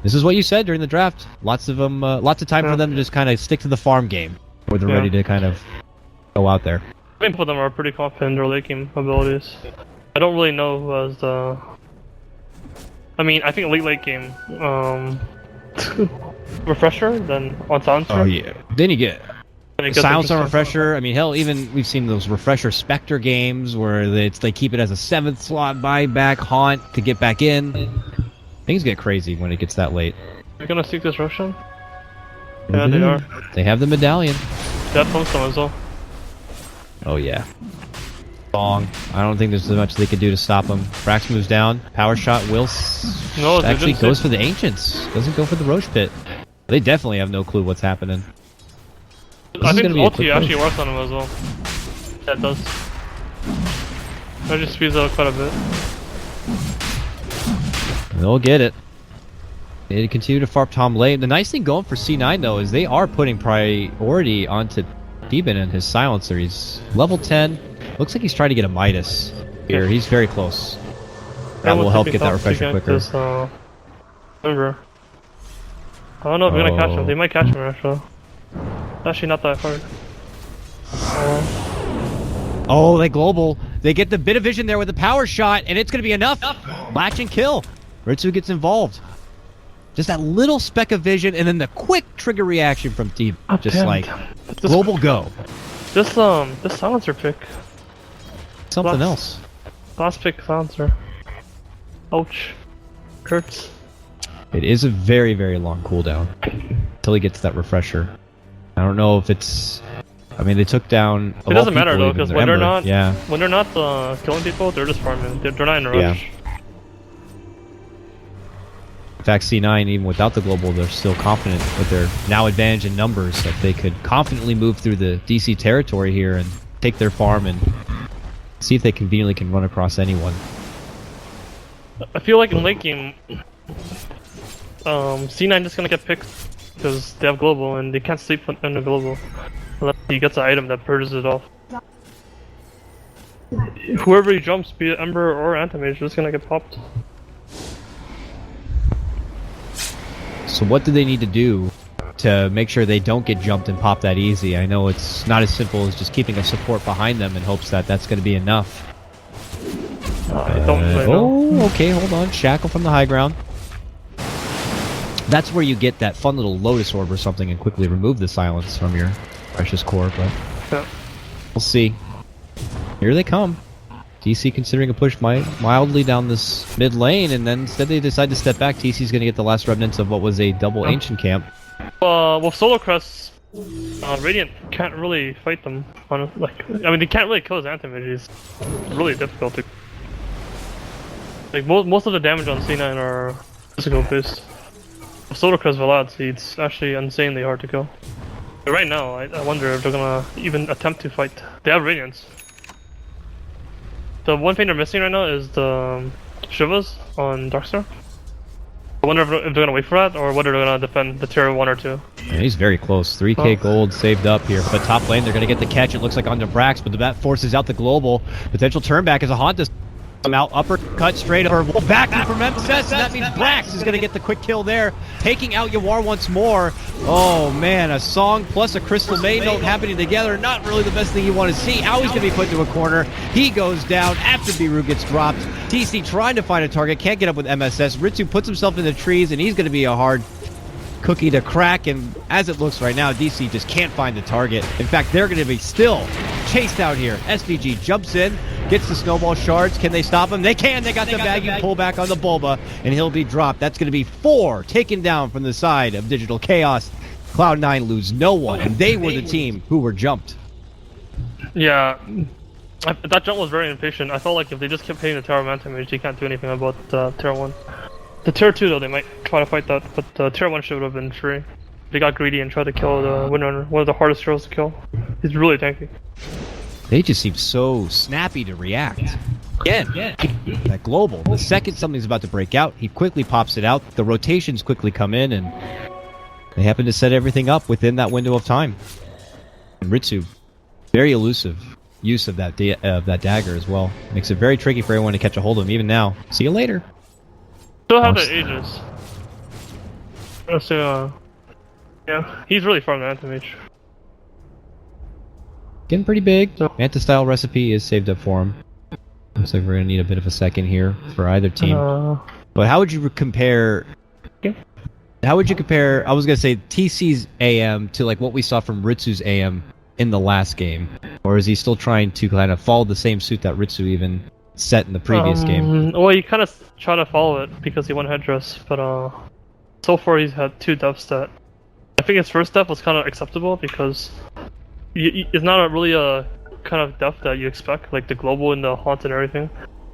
This is what you said during the draft. Lots of time for them to just kind of stick to the farm game, where they're ready to kind of go out there. I think both of them are pretty confident in their late game abilities. I don't really know who has the. I mean, I think late game, refresher, then on silencer. Oh yeah. Then you get silence on refresher. I mean, hell, even we've seen those refresher Spectre games where they keep it as a 7th slot buyback haunt to get back in. Things get crazy when it gets that late. They're gonna seek this Roshan? Yeah, they are. They have the medallion. That Tombstone as well. Oh yeah. Long. I don't think there's much they can do to stop him. Brax moves down. Power shot. Will actually goes for the Ancients. Doesn't go for the Roche Pit. They definitely have no clue what's happening. I think the ulti actually works on him as well. Yeah, it does. I just squeeze out quite a bit. They'll get it. They continue to farm Tom late. The nice thing going for C9 though is they are putting priority onto Deben and his silencer. He's level 10. Looks like he's trying to get a Midas here. He's very close. That will help get that refresher quicker. Remember. I don't know if they're gonna catch him. They might catch him actually. Actually not that hard. Oh, they global. They get the bit of vision there with the power shot, and it's gonna be enough. Latch and kill. Ritsu gets involved. Just that little speck of vision, and then the quick trigger reaction from Deep. Just like global go. This silencer pick. Something else. Last pick silencer. Ouch. Hurts. It is a very, very long cooldown until he gets that refresher. I don't know if it's. I mean, they took down. It doesn't matter though, because when they're not, killing people, they're just farming. They're not in a rush. Yeah. In fact, C9, even without the global, they're still confident with their now advantage in numbers that they could confidently move through the DC territory here and take their farm and see if they conveniently can run across anyone. I feel like in late game, C9 just gonna get picked because they have global and they can't sleep in the global unless he gets an item that purges it off. Whoever he jumps, be it Ember or Anti-Mage, is just gonna get popped. So what do they need to do to make sure they don't get jumped and popped that easy? I know it's not as simple as just keeping a support behind them in hopes that that's going to be enough. I don't really know. Okay, hold on. Shackle from the high ground. That's where you get that fun little Lotus Orb or something and quickly remove the silence from your precious core, but we'll see. Here they come. DC considering a push mildly down this mid lane, and then instead they decide to step back. TC's going to get the last remnants of what was a double Ancient camp. With Solar Crest, Radiant can't really fight them. I mean, they can't really kill his Anti-Mage. It's really difficult to. Like most of the damage on C9 are physical based. With Solar Crest Velad's, it's actually insanely hard to kill. But right now, I wonder if they're gonna even attempt to fight. They have Radiance. The one thing they're missing right now is the Shivas on Darkstar. I wonder if they're gonna wait for that, or whether they're gonna defend the tier 1 or 2. Yeah, he's very close. 3k gold saved up here. But top lane, they're gonna get the catch. It looks like onto Brax, but that forces out the global. Potential turn back as a Haunt. Come out, uppercut straight over. Back in from MSS, and that means Brax is going to get the quick kill there, taking out Yawar once more. Oh man, a song plus a Crystal Maiden happening together. Not really the best thing you want to see. Aui's going to be put into a corner. He goes down after Biru gets dropped. TC trying to find a target, can't get up with MSS. Ritsu puts himself in the trees, and he's going to be a hard cookie to crack, and as it looks right now, DC just can't find the target. In fact, they're going to be still chased out here. SVG jumps in, gets the snowball shards. Can they stop him? They can. They got the baggy pullback on the Bulba, and he'll be dropped. That's going to be 4 taken down from the side of Digital Chaos. Cloud9 lose no one, and they were the team who were jumped. Yeah, that jump was very impatient. I felt like if they just kept hitting the tower man damage, they can't do anything about Tier 1. The Tier 2 though, they might try to fight that, but Tier 1 should have been free. They got greedy and tried to kill the Windrunner, one of the hardest heroes to kill. He's really tanky. They just seem so snappy to react. Again, that global. The second something's about to break out, he quickly pops it out. The rotations quickly come in, and they happen to set everything up within that window of time. And Ritsu, very elusive use of that dagger as well. Makes it very tricky for everyone to catch a hold of him, even now. See you later. Still have the Aegis. So, yeah, he's really far in the anti-mage. Getting pretty big. Manta-style recipe is saved up for him. Looks like we're going to need a bit of a second here for either team. But how would you compare... How would you compare, I was going to say, TC's AM to like what we saw from Ritsu's AM in the last game? Or is he still trying to kind of follow the same suit that Ritsu even set in the previous game? Well, he kind of tried to follow it because he won headdress, but so far he's had 2 deaths that I think his first death was kind of acceptable because it's not really a kind of death that you expect, like the global and the haunt and everything.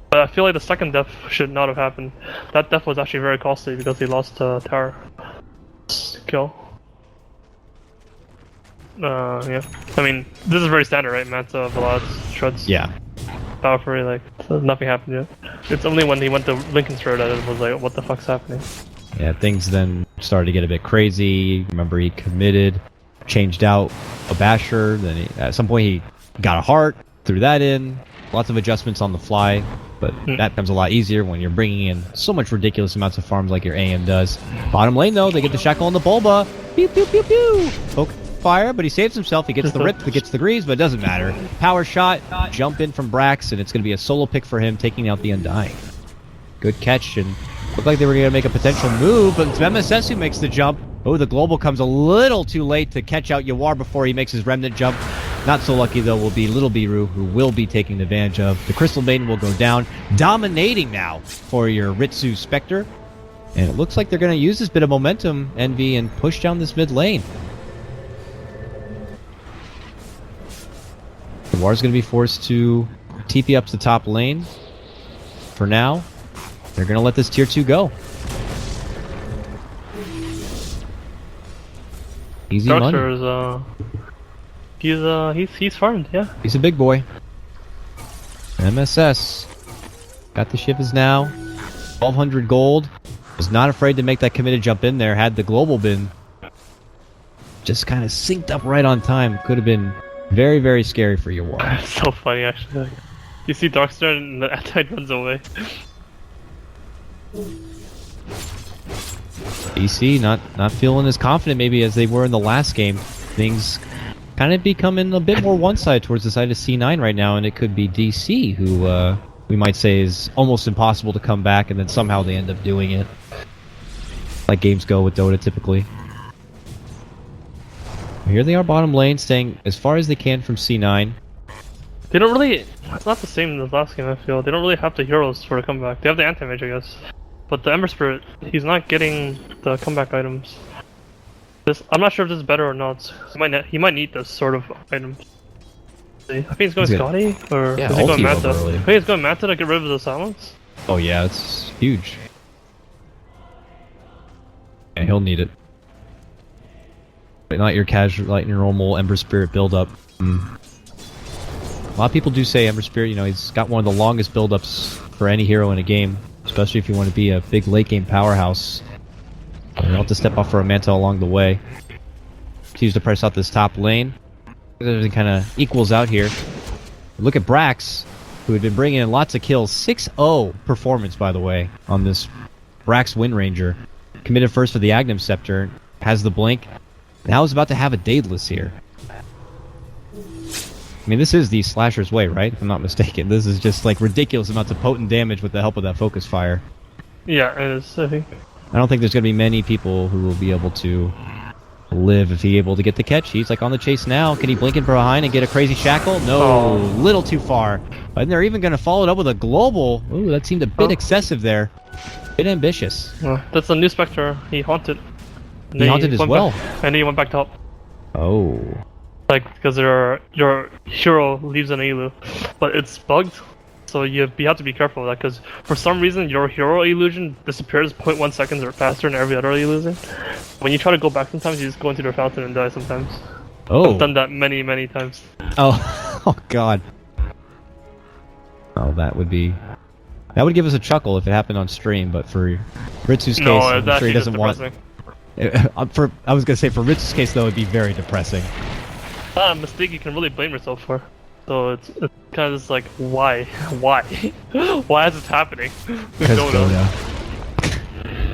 But I feel like the second death should not have happened. That death was actually very costly because he lost tower kill. Yeah. I mean, this is very standard, right? Manta, Vlad, Shreds. Yeah. Power Fury, like, so nothing happened yet. It's only when he went to Lincoln's Road that it was like, what the fuck's happening? Yeah, things then started to get a bit crazy. Remember, he committed, changed out a Basher, then at some point he got a heart, threw that in. Lots of adjustments on the fly, but that becomes a lot easier when you're bringing in so much ridiculous amounts of farms like your AM does. Bottom lane, though, they get the shackle on the Bulba. Pew, pew, pew, pew. Poke fire, but he saves himself. He gets the rip, he gets the greaves, but it doesn't matter. Power shot, jump in from Brax, and it's going to be a solo pick for him, taking out the Undying. Good catch, and looked like they were going to make a potential move, but it's MSS who makes the jump. Oh, the global comes a little too late to catch out Yawar before he makes his remnant jump. Not so lucky, though, will be Little Biru, who will be taking advantage of. The Crystal Maiden will go down, dominating now for your Ritsu Spectre. And it looks like they're going to use this bit of momentum, Envy, and push down this mid lane. Yawar's going to be forced to TP up to the top lane. For now, they're going to let this tier 2 go. Easy money. He's farmed, yeah. He's a big boy. MSS got the Shivas now. 1,200 gold. Was not afraid to make that committed jump in there. Had the global been just kind of synced up right on time, could have been very, very scary for Yawar. It's so funny, actually. You see Darkstar and the Attide runs away. DC not feeling as confident maybe as they were in the last game. Things kind of becoming a bit more one side towards the side of C9 right now, and it could be DC who we might say is almost impossible to come back, and then somehow they end up doing it. Like games go with Dota typically. Here they are bottom lane, staying as far as they can from C9. They don't really... It's not the same as the last game, I feel. They don't really have the heroes for a comeback. They have the anti-mage, I guess. But the Ember Spirit, he's not getting the comeback items. I'm not sure if this is better or not. He might need this sort of item. I think he's going Scotty, or yeah, is he going Manta? I think he's going Manta to get rid of the silence. Oh yeah, it's huge. Yeah, he'll need it. But not your casual, like your normal Ember Spirit build-up. A lot of people do say Ember Spirit, you know, he's got one of the longest build-ups for any hero in a game. Especially if you want to be a big late-game powerhouse. You don't have to step off for a Manta along the way. Continues to press out this top lane. Everything kind of equals out here. Look at Brax. who had been bringing in lots of kills. 6-0 performance, by the way, on this Brax Wind Ranger. Committed first for the Agnum Scepter. Has the blink. Now is about to have a Daedalus here. I mean, this is the Slasher's way, right? If I'm not mistaken. This is just like ridiculous amounts of potent damage with the help of that focus fire. Yeah, it is, I think. I don't think there's going to be many people who will be able to live if he's able to get the catch. He's like on the chase now. Can he blink in behind and get a crazy shackle? No, little too far. And they're even going to follow it up with a global. Ooh, that seemed a bit excessive there. Bit ambitious. That's a new Spectre. He haunted. He haunted as well. And then he went back top. Oh. Like, because your hero leaves an elu, but it's bugged, so you have to be careful of that, because for some reason your hero illusion disappears 0.1 seconds or faster than every other illusion. When you try to go back sometimes, you just go into their fountain and die sometimes. Oh. I've done that many, many times. Oh, oh god. Oh, that would give us a chuckle if it happened on stream, but for Ritsu's case, I'm sure he doesn't want... I was gonna say, for Ritsu's case though, it'd be very depressing. A mistake you can really blame yourself for. So it's kind of just like, why? Why? Why is this happening? Because Dota.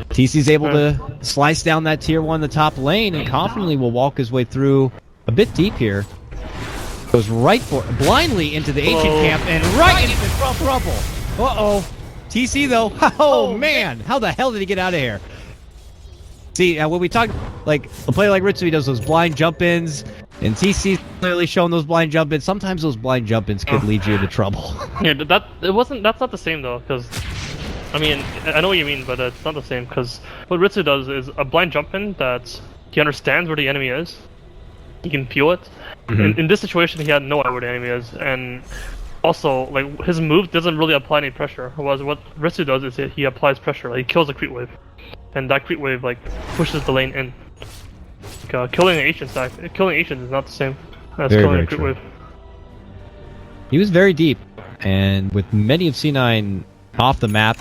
TC's able to slice down that tier 1 in the top lane and confidently will walk his way through a bit deep here. Goes blindly into the ancient camp and right into the rubble. Uh-oh. TC though, oh man, how the hell did he get out of here? See, when we talk, like, a player like Ritsu, he does those blind jump-ins, and TC's clearly shown those blind jump-ins. Sometimes those blind jump-ins could lead you into trouble. Yeah, that's not the same though, because, I mean, I know what you mean, but it's not the same, because what Ritsu does is a blind jump-in that he understands where the enemy is, he can feel it. In this situation, he had no idea where the enemy is, and also, like, his move doesn't really apply any pressure, whereas what Ritsu does is he applies pressure, like, he kills a creep wave. And that creep wave like pushes the lane in. Like, killing an ancient is not the same as killing a creep wave. He was very deep, and with many of C9 off the map,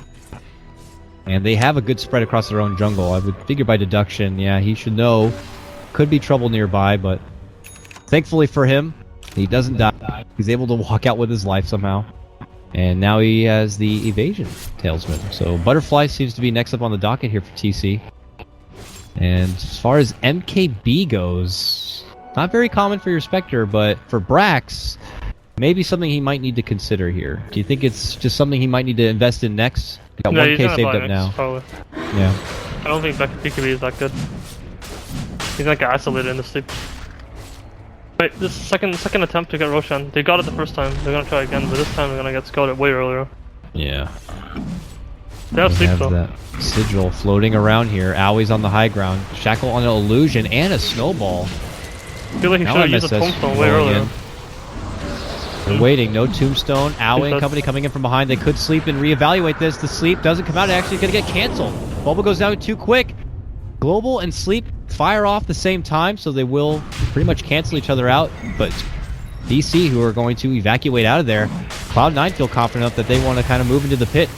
and they have a good spread across their own jungle. I would figure by deduction, yeah, he should know. Could be trouble nearby, but thankfully for him, he doesn't die. He's able to walk out with his life somehow. And now he has the evasion Talesman. So Butterfly seems to be next up on the docket here for TC. And as far as MKB goes, not very common for your Spectre, but for Brax, maybe something he might need to consider here. Do you think it's just something he might need to invest in next? He's got 1k saved up now. Probably. Yeah. I don't think BKB is that good. He's not gonna isolate in the sleep. Wait, this second attempt to get Roshan. They got it the first time. They're gonna try again, but this time they're gonna get scouted way earlier. Yeah. They have sleep though. That sigil floating around here. Aui's on the high ground. Shackle on an illusion and a snowball. I feel like he should have used a tombstone way earlier. They're waiting. No tombstone. Aoi and company coming in from behind. They could sleep and reevaluate this. The sleep doesn't come out. It actually is gonna get canceled. Bubble goes down too quick. Global and Sleep fire off the same time, so they will pretty much cancel each other out. But DC, who are going to evacuate out of there, Cloud9 feel confident enough that they want to kind of move into the pit.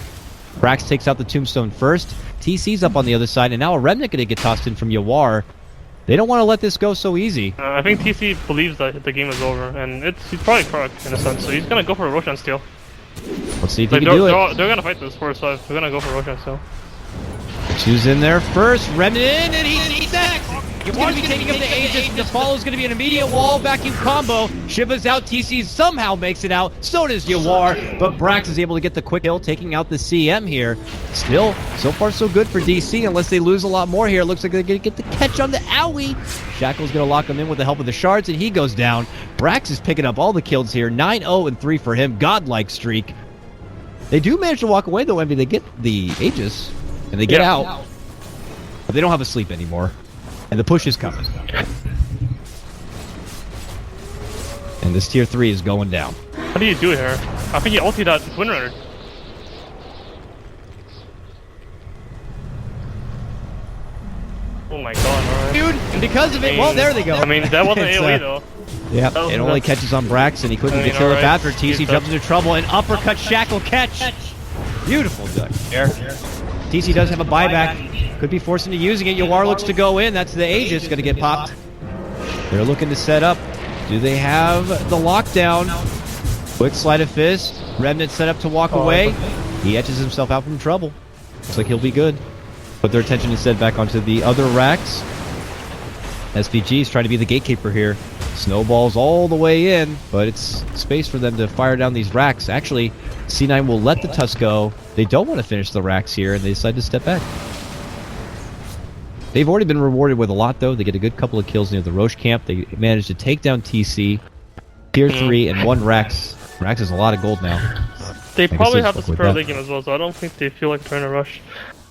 Brax takes out the Tombstone first. TC's up on the other side, and now a Remnant going to get tossed in from Yawar. They don't want to let this go so easy. I think TC believes that the game is over, and he's probably correct in a sense, so he's going to go for a Roshan steal. Let's see if he can do it. They're going to fight this first, so they're going to go for Roshan steal. Choose in there first, Remnant in, and he's next! Yawar's going to be taking up the Aegis, and the follow is going to be an immediate wall vacuum combo. Shiva's out, TC somehow makes it out, so does Yawar, but Brax is able to get the quick kill, taking out the CM here. Still, so far so good for DC, unless they lose a lot more here. It looks like they're going to get the catch on the Aoi. Shackle's going to lock him in with the help of the shards, and he goes down. Brax is picking up all the kills here, 9-0-3 for him, godlike streak. They do manage to walk away though, Envy. They get the Aegis. And they get out, but they don't have a sleep anymore. And the push is coming. And this tier 3 is going down. What do you do here? I think you ulti that Wind Runner. Oh my god, alright. Dude, and because of it, well, there they go. I mean, that wasn't AoE though. Yeah, it only catches on Brax, and he couldn't get killed after. TC jumps into trouble, and uppercut Shackle catch. Beautiful duck there. TC does have a buyback. Could be forced into using it. Yawar looks to go in. That's the Aegis going to get popped. They're looking to set up. Do they have the lockdown? Quick sleight of fist. Remnant set up to walk away. He etches himself out from trouble. Looks like he'll be good. Put their attention instead back onto the other racks. SVG's trying to be the gatekeeper here. Snowballs all the way in, but it's space for them to fire down these racks. Actually, C9 will let the Tusk go. They don't want to finish the racks here, and they decide to step back. They've already been rewarded with a lot, though. They get a good couple of kills near the Roche camp. They managed to take down TC, Tier 3, and 1 Rax. Rax is a lot of gold now. They probably have the Super League game as well, so I don't think they feel like trying to rush.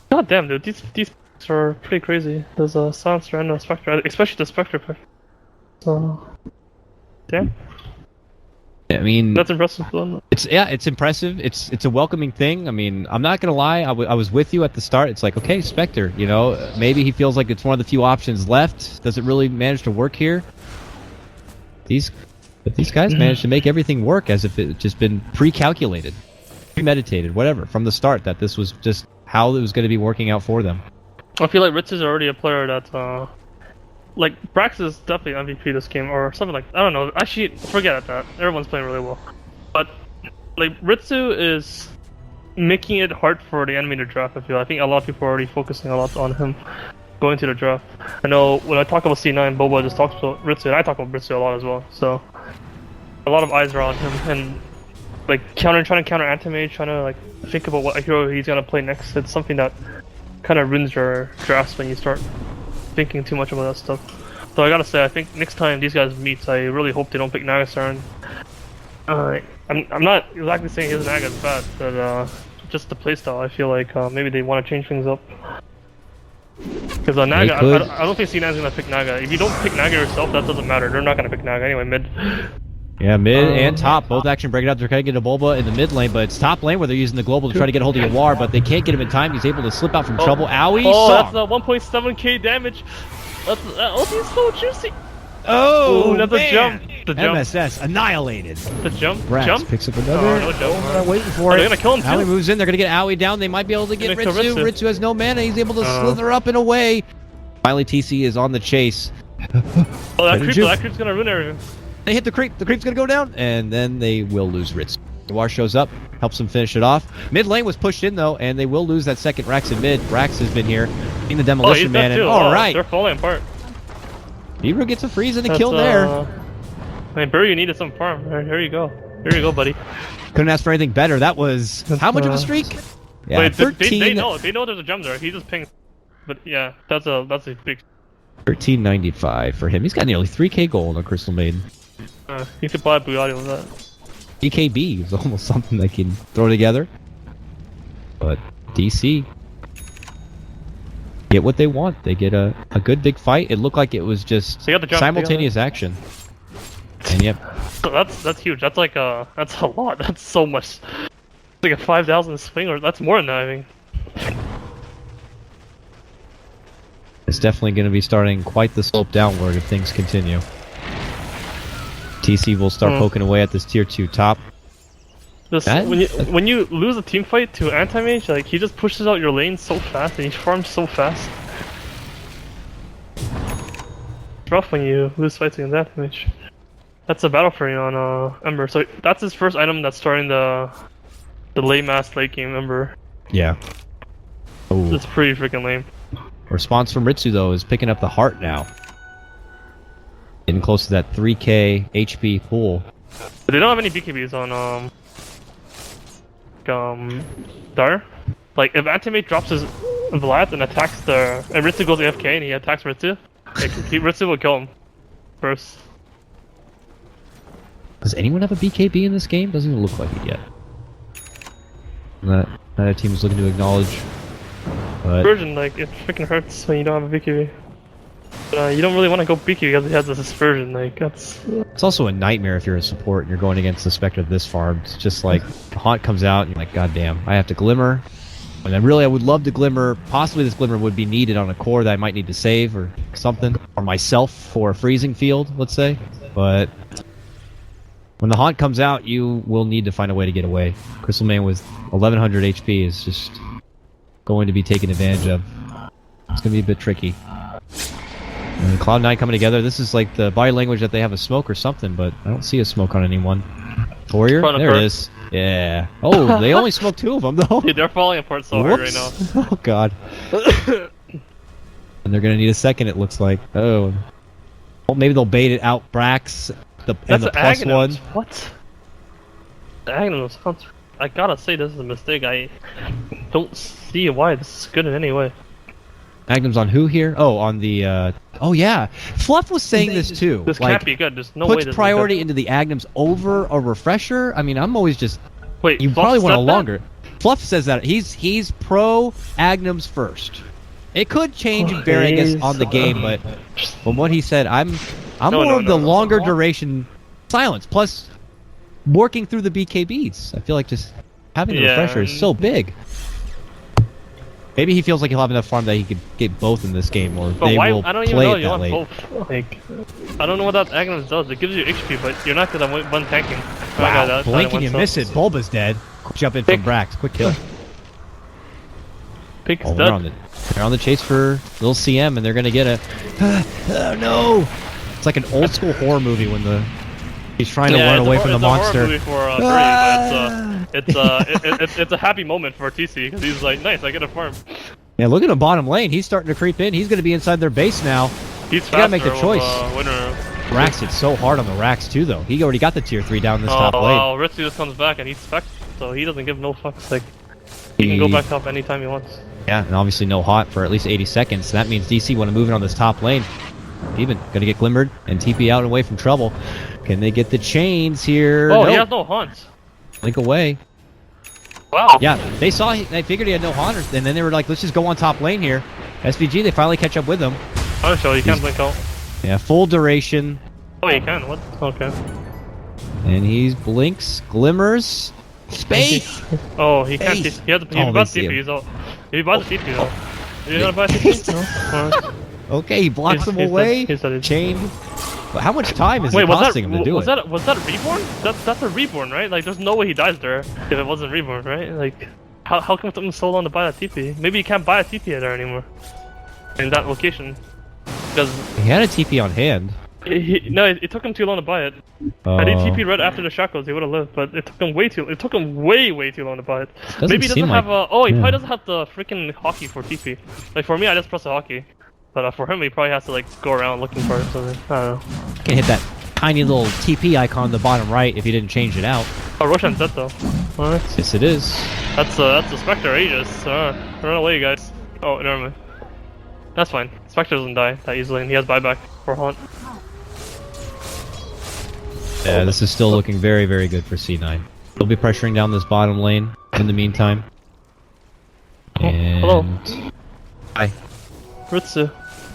God damn, dude, these are pretty crazy. There's a Silencer and a Spectre, especially the Spectre pick. So, damn. I mean, that's impressive. It's impressive. It's a welcoming thing. I mean, I'm not gonna lie. I was with you at the start. It's like, okay, Spectre. You know, maybe he feels like it's one of the few options left. Does it really manage to work here? These guys managed to make everything work as if it had just been pre-calculated, premeditated, whatever, from the start. That this was just how it was going to be working out for them. I feel like Ritz is already a player that, like, Brax is definitely MVP this game, or something like, I don't know, actually, forget that, everyone's playing really well. But, like, Ritsu is making it hard for the enemy to draft, I feel. I think a lot of people are already focusing a lot on him going to the draft. I know when I talk about C9, Boba just talks about Ritsu, and I talk about Ritsu a lot as well, so a lot of eyes are on him, and, like, trying to counter anti-mage, trying to, like, think about what hero he's gonna play next. It's something that kind of ruins your drafts when you start thinking too much about that stuff. So I gotta say, I think next time these guys meet, I really hope they don't pick Nagasar. I'm not exactly saying his Naga is bad, but just the playstyle, I feel like maybe they want to change things up. Because Naga, I don't think C9's gonna pick Naga. If you don't pick Naga yourself, that doesn't matter. They're not gonna pick Naga anyway, mid. Yeah, mid and top, both action breaking out. They're trying to get a Bulba in the mid lane, but it's top lane where they're using the global to try to get a hold of Yawar, but they can't get him in time. He's able to slip out from trouble. Owie! Oh, that's 1.7k damage. That ulti's so juicy. Oh, that's a jump. The jump. MSS annihilated. The jump. Brax Jump. picks up another. No jump. They're waiting for it. They're gonna kill him too. Owie moves in. They're gonna get Owie down. They might be able to get Ritsu. Ritsu has no mana. He's able to slither up and away. Finally, TC is on the chase. Oh, that creep's gonna ruin everything. They hit the creep. The creep's gonna go down, and then they will lose Ritz. Yawar shows up, helps them finish it off. Mid lane was pushed in though, and they will lose that second Rax in mid. Rax has been here, being the demolition man. And all right, they're falling apart. Ebro gets a freeze and a kill there. I mean, Burry, you needed some farm. Here you go. Here you go, buddy. Couldn't ask for anything better. That was how much of a streak? Yeah, wait, 13. They know there's a gem there. He just pings. But yeah, that's a big. 1395 for him. He's got nearly 3k gold on Crystal Maiden. You could buy a Bugatti with that. EKB is almost something they can throw together. But DC get what they want. They get a good big fight. It looked like it was just simultaneous action. And yep. So that's huge. That's like that's a lot. That's so much. It's like a 5,000 swing, or that's more than that, I think. It's definitely going to be starting quite the slope downward if things continue. TC will start poking away at this tier 2 top. When you lose a team fight to anti-mage, like, he just pushes out your lane so fast and he farms so fast. It's rough when you lose fights against anti-mage. That's a battle for you on Ember. So that's his first item that's starting the late mass late game Ember. Yeah. Oh. It's pretty freaking lame. Response from Ritsu though is picking up the heart now. Getting close to that 3k HP pool. But they don't have any BKBs on Dar. Like, if Antimate drops his Vlad and attacks and Ritsu goes AFK and he attacks Ritsu, like, Ritsu will kill him first. Does anyone have a BKB in this game? Doesn't even look like it yet. That team is looking to acknowledge. But Version, like, it freaking hurts when you don't have a BKB. But you don't really want to go BKB because he has this dispersion, like, that's... It's also a nightmare if you're a support and you're going against the Spectre this farm. It's just like, the Haunt comes out and you're like, god damn, I have to Glimmer. And then really I would love to Glimmer. Possibly this Glimmer would be needed on a core that I might need to save or something. Or myself for a freezing field, let's say. But when the Haunt comes out, you will need to find a way to get away. Crystal Man with 1100 HP is just going to be taken advantage of. It's going to be a bit tricky. And Cloud9 coming together. This is like the body language that they have a smoke or something, but I don't see a smoke on anyone. Warrior? Front of There it her. is. Yeah. Oh, they only smoked 2 of them though. Dude, they're falling apart so hard right now. Oh god. And they're gonna need a second, it looks like. Oh. Well, maybe they'll bait it out Brax and the plus Agonums. one. What? The Agonums sounds... I gotta say this is a mistake. I don't see why this is good in any way. Magnum's on who here? Oh, on the oh yeah. Fluff was saying this too. This like, can't be good. There's no way puts this priority is into the Agnums over a refresher. I mean, I'm always just good. Wait, you Fluff probably want a said that? longer. Fluff says that he's pro Agnums first. It could change and vary, I guess, on the game, but from what he said, I'm more of the longer duration silence. Plus, working through the BKBs. I feel like just having the refresher is so big. Maybe he feels like he'll have enough farm that he could get both in this game, or But they why? will I don't even play know it you that want late. both. Like, I don't know what that Agonus does. It gives you HP, but you're not gonna one tanking. Wow, blink and you miss it. Bulba's dead. Jump in from Brax. Quick kill. Pick's Oh, dead. they're on the chase for little CM, and they're gonna get a. Oh no! It's like an old school horror movie when he's trying to run away from the monster. It's a horror movie for but it's a happy moment for TC because he's like, nice, I get a farm. Yeah, look at him bottom lane. He's starting to creep in. He's gonna be inside their base now. He's gotta make the choice. Winner. Rax hit so hard on the racks too, though. He already got the tier 3 down this top lane. Oh, Ritsu just comes back and he's spec, so he doesn't give no fucks. Like, he can go back up anytime he wants. Yeah, and obviously no hot for at least 80 seconds. So that means DC want to move in on this top lane. Even gonna get glimmered and TP out and away from trouble. Can they get the chains here? Oh, nope. he has no haunts. Link away. Wow. Yeah, they figured he had no haunt, and then they were like, let's just go on top lane here. SVG, they finally catch up with him. I'm sure you can't blink out. Yeah, full duration. Oh, you can. What? Okay. And he blinks, glimmers, space. Oh, he can't. Space. He has to. He Oh, buys they see TP. him. He's out. He buys the TP though. You gonna buy TP? No. Alright. Okay, he blocks him away. He's dead. Chain. But how much time is it costing him to do was it? Was that a reborn? That's a reborn, right? Like, there's no way he dies there if it wasn't reborn, right? Like, how come it took him so long to buy that TP? Maybe he can't buy a TP there anymore in that location because He had a TP on hand. no, it took him too long to buy it. Had he TP right after the shackles, he would have lived, but it took him way too long to buy it. Maybe he doesn't have he probably doesn't have the freaking hockey for TP. Like for me, I just press the hockey, but for him, he probably has to like go around looking for it or something. I don't know. Can hit that tiny little TP icon on the bottom right if you didn't change it out. Oh, Roshan's dead though. Alright. Yes, it is. That's a Spectre Aegis. Run away, guys. Oh, never mind. That's fine. Spectre doesn't die that easily, and he has buyback for Haunt. Yeah, this is still looking very, very good for C9. They'll be pressuring down this bottom lane in the meantime. And... Hello. Hi. Ritsu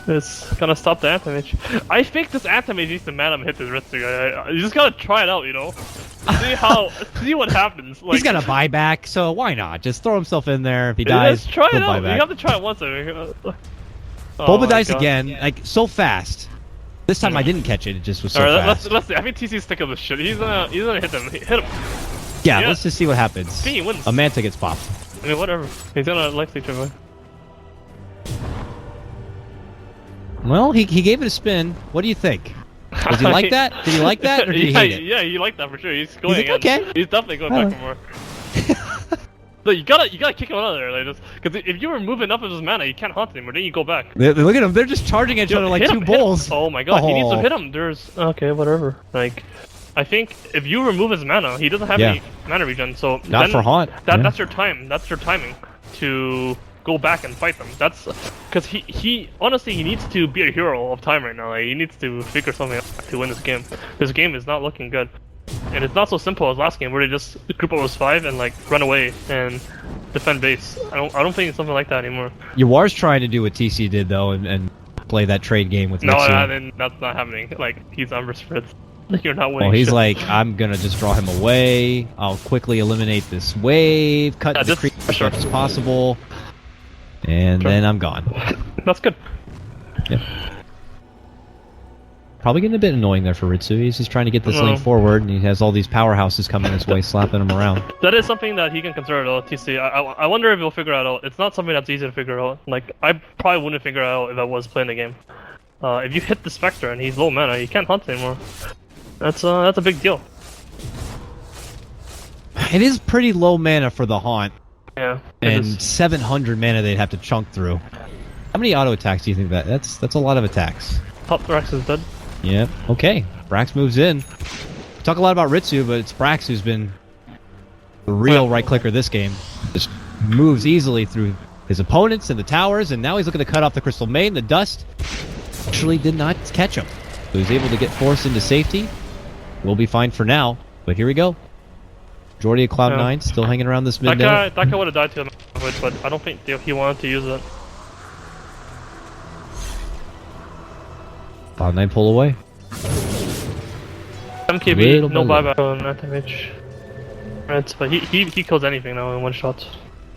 is gonna stop the anti-mage. I think this anti-mage needs to man hit this Ritsu. You just gotta try it out, you know? See what happens. Like, He's got a buyback, so why not? Just throw himself in there. If he dies, just try it he'll out. buyback. You have to try it once. Bulba dies again, like so fast. This time I didn't catch it. It just was so fast. Let's see. I think TC's sick of this shit. He's gonna hit them. Hit him. Yeah, let's just see what happens. He wins. A Manta gets popped. I mean, whatever. He's gonna life leech away. Well, he gave it a spin. What do you think? Does he like that? Did he like that, or did he hate it? Yeah, he liked that for sure. He's going like, again. okay. He's definitely going back for more. So you gotta kick him out of there, like this, because if you were moving up with his mana, you can't haunt anymore. Then you go back. Look at him. They're just charging each other like two bulls. Oh my god, he needs to hit him. There's okay, whatever. Like, I think if you remove his mana, he doesn't have any mana regen. So not for haunt. That's your time. That's your timing to go back and fight them. That's because he honestly he needs to be a hero of time right now. Like, he needs to figure something out to win this game. This game is not looking good. And it's not so simple as last game where they just group up as 5 and like run away and defend base. I don't think it's something like that anymore. Yawar's trying to do what TC did though and play that trade game with Mitsu. That's not happening. Like, he's Umber spreads. Like, you're not winning. Well, he's shit. like, I'm gonna just draw him away. I'll quickly eliminate this wave, cut the creep as much as possible, and then I'm gone. That's good. Yeah. Probably getting a bit annoying there for Ritsu. He's just trying to get this lane forward, and he has all these powerhouses coming his way, slapping him around. That is something that he can consider though, TC. I wonder if he'll figure it out. It's not something that's easy to figure out. Like, I probably wouldn't figure it out if I was playing the game. If you hit the Spectre and he's low mana, you can't hunt anymore. That's a big deal. It is pretty low mana for the Haunt. Yeah. And 700 mana they'd have to chunk through. How many auto attacks do you think that's a lot of attacks. Top Brax is dead. Yeah, okay. Brax moves in. We talk a lot about Ritsu, but it's Brax who's been the real right clicker this game. Just moves easily through his opponents and the towers, and now he's looking to cut off the Crystal Maiden. The dust actually did not catch him. So he's able to get forced into safety. We'll be fine for now, but here we go. Majority of Cloud9 still hanging around this mid node. That guy would have died to him, but I don't think he wanted to use it. Cloud9 pull away. MKB, no buyback on anti-mage. Right, but he kills anything now in one shot.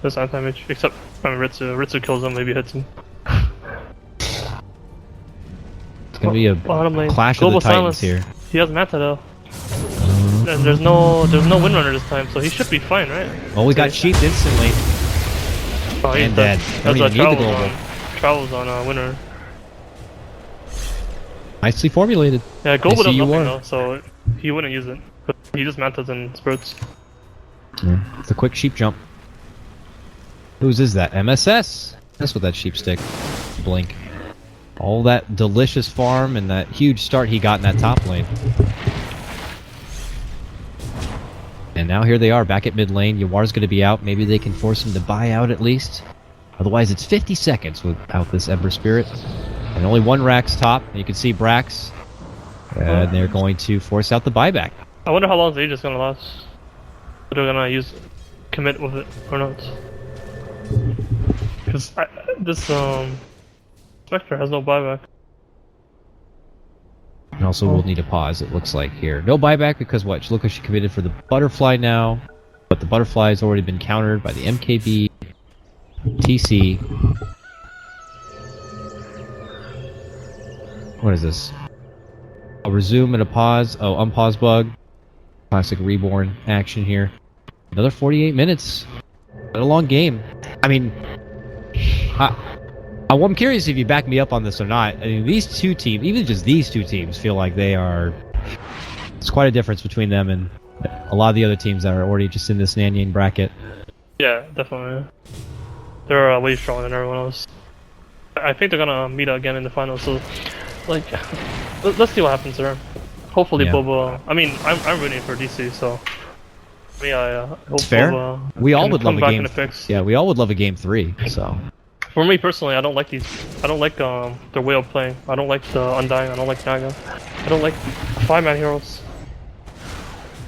This anti-mage, except Ritsu. Ritsu kills him, maybe hits him. It's gonna be a clash of the Titans here. He has Manta though. And there's no Windrunner this time, so he should be fine, right? Oh, we got sheeped instantly. Oh, he's and dead. That's Don't even need the global. Travels on Windrunner. Nicely formulated. Yeah, global does nothing though, so he wouldn't use it. But he just mantas and spurts. Yeah, it's a quick sheep jump. Whose is that? MSS! That's what that sheep stick. Blink. All that delicious farm and that huge start he got in that top lane. And now here they are, back at mid lane. Yawar's going to be out. Maybe they can force him to buy out at least. Otherwise, it's 50 seconds without this Ember Spirit. And only one Rax top. And you can see Brax. And they're going to force out the buyback. I wonder how long the Aegis is going to last. If they're going to commit with it or not. Because this Spectre has no buyback. And also we'll need a pause, it looks like here. No buyback because what? Look like she committed for the Butterfly now. But the Butterfly has already been countered by the MKB, TC. What is this? A resume and a pause. Oh, unpause bug. Classic Reborn action here. Another 48 minutes. Been a long game. I mean, I'm curious if you back me up on this or not. I mean, these two teams, even just these two teams, feel like they are... It's quite a difference between them and a lot of the other teams that are already just in this Nanyang bracket. Yeah, definitely. They're way stronger than everyone else. I think they're gonna meet again in the finals, so... Like, let's see what happens there. Hopefully Boba... I mean, I'm rooting for DC, so... Yeah, I hope fair. Boba we all would love a game... Yeah, we all would love a game 3, so... For me personally, I don't like these. I don't like their way of playing. I don't like the Undying. I don't like Naga. I don't like 5-man heroes.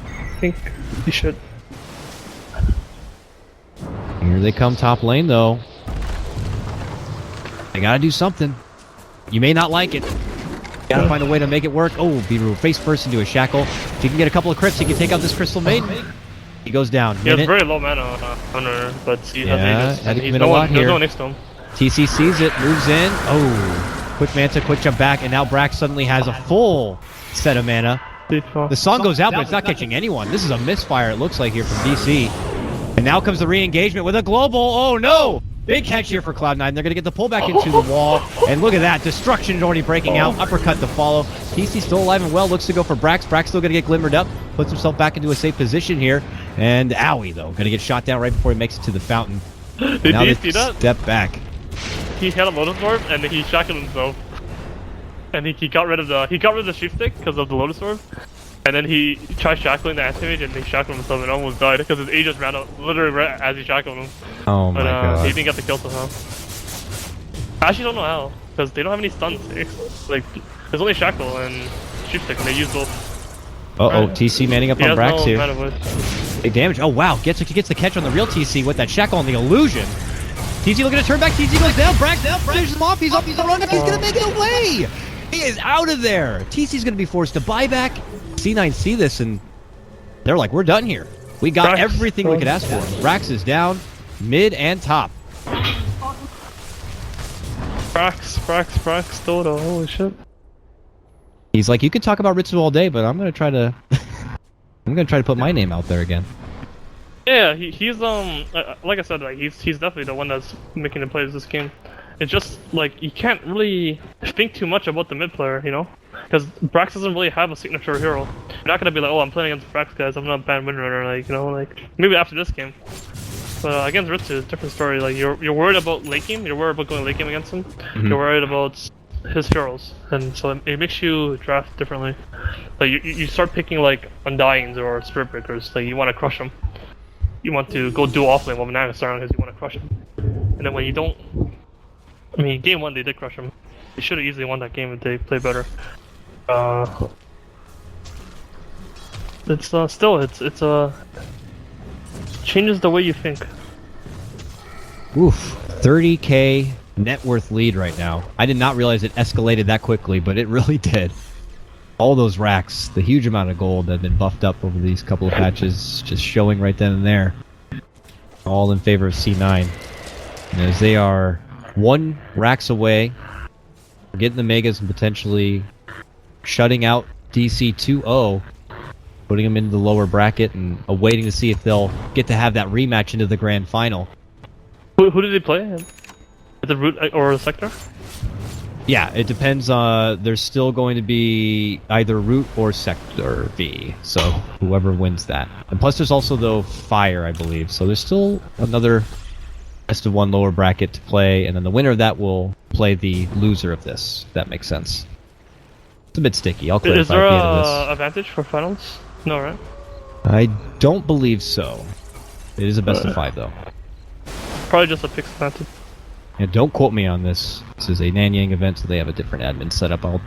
I think you should. Here they come top lane though. They gotta do something. You may not like it. Gotta find a way to make it work. Oh, Beaver face first into a shackle. If he can get a couple of crits, he can take out this Crystal Maiden. He goes down. He has very low mana on Hunter, but he has Aegis. There's no one next to him. TC sees it, moves in. Oh, quick Manta, quick jump back, and now Brax suddenly has a full set of mana. The song goes out, but it's not catching anyone. This is a misfire, it looks like, here from DC. And now comes the re-engagement with a global. Oh no! Big catch here for Cloud9. They're going to get the pullback into the wall. And look at that. Destruction is already breaking out. Uppercut to follow. TC still alive and well. Looks to go for Brax. Brax still going to get glimmered up. Puts himself back into a safe position here. And Owie, though, going to get shot down right before he makes it to the fountain. Did you see that? Step back. He had a Lotus Orb and he shackled himself. And he got rid of the sheep stick because of the Lotus Orb. And then he tried shackling the anti-mage and he shackled himself and almost died because his Aegis ran out literally right as he shackled him. Oh my god. He didn't get the kill somehow. I actually don't know how, because they don't have any stuns. Like, there's only shackle and sheep stick and they use both. Uh-oh, TC manning up on Brax here. Big damage. Oh wow, he gets the catch on the real TC with that shackle and the illusion. TC looking to turn back, TC goes down, Brax finishes him off, he's up, he's run up, he's gonna make it away! He is out of there! TC's gonna be forced to buy back. C9 see this and they're like, we're done here. We got everything we could ask for. Brax is down, mid and top. Brax, Dota, holy shit. He's like, you could talk about Ritsu all day, but I'm gonna try to put my name out there again. Yeah, he's like I said, like he's definitely the one that's making the plays this game. It's just like you can't really think too much about the mid player, you know, because Brax doesn't really have a signature hero. You're not gonna be like, oh, I'm playing against Brax guys, I'm not ban Windrunner, like, you know, like maybe after this game. But against Ritsu, it's a different story. Like you're worried about late game, you're worried about going late game against him. You're worried about his heroes, and so it makes you draft differently. Like you start picking like Undyings or Spirit Breakers. Like you want to crush them. You want to go dual offlane while Nanyang starting because you want to crush him. And then when you don't, I mean, game 1 they did crush him. They should have easily won that game if they played better. It's changes the way you think. Oof, 30k net worth lead right now. I did not realize it escalated that quickly, but it really did. All those racks, the huge amount of gold that have been buffed up over these couple of patches, just showing right then and there. All in favor of C9. And as they are 1 racks away, getting the Megas and potentially shutting out DC 2-0, putting them into the lower bracket and awaiting to see if they'll get to have that rematch into the grand final. Who did they play? The Root or the Sector? Yeah, it depends. There's still going to be either Root or Sector V, so whoever wins that. And plus there's also, though, Fire, I believe. So there's still another best of 1 lower bracket to play, and then the winner of that will play the loser of this. If that makes sense. It's a bit sticky. I'll clarify at the end of this. Is there an advantage for finals? No, right? I don't believe so. It is a best of 5, though. Probably just a picks advantage. And don't quote me on this. This is a Nanyang event, so they have a different admin setup. I'll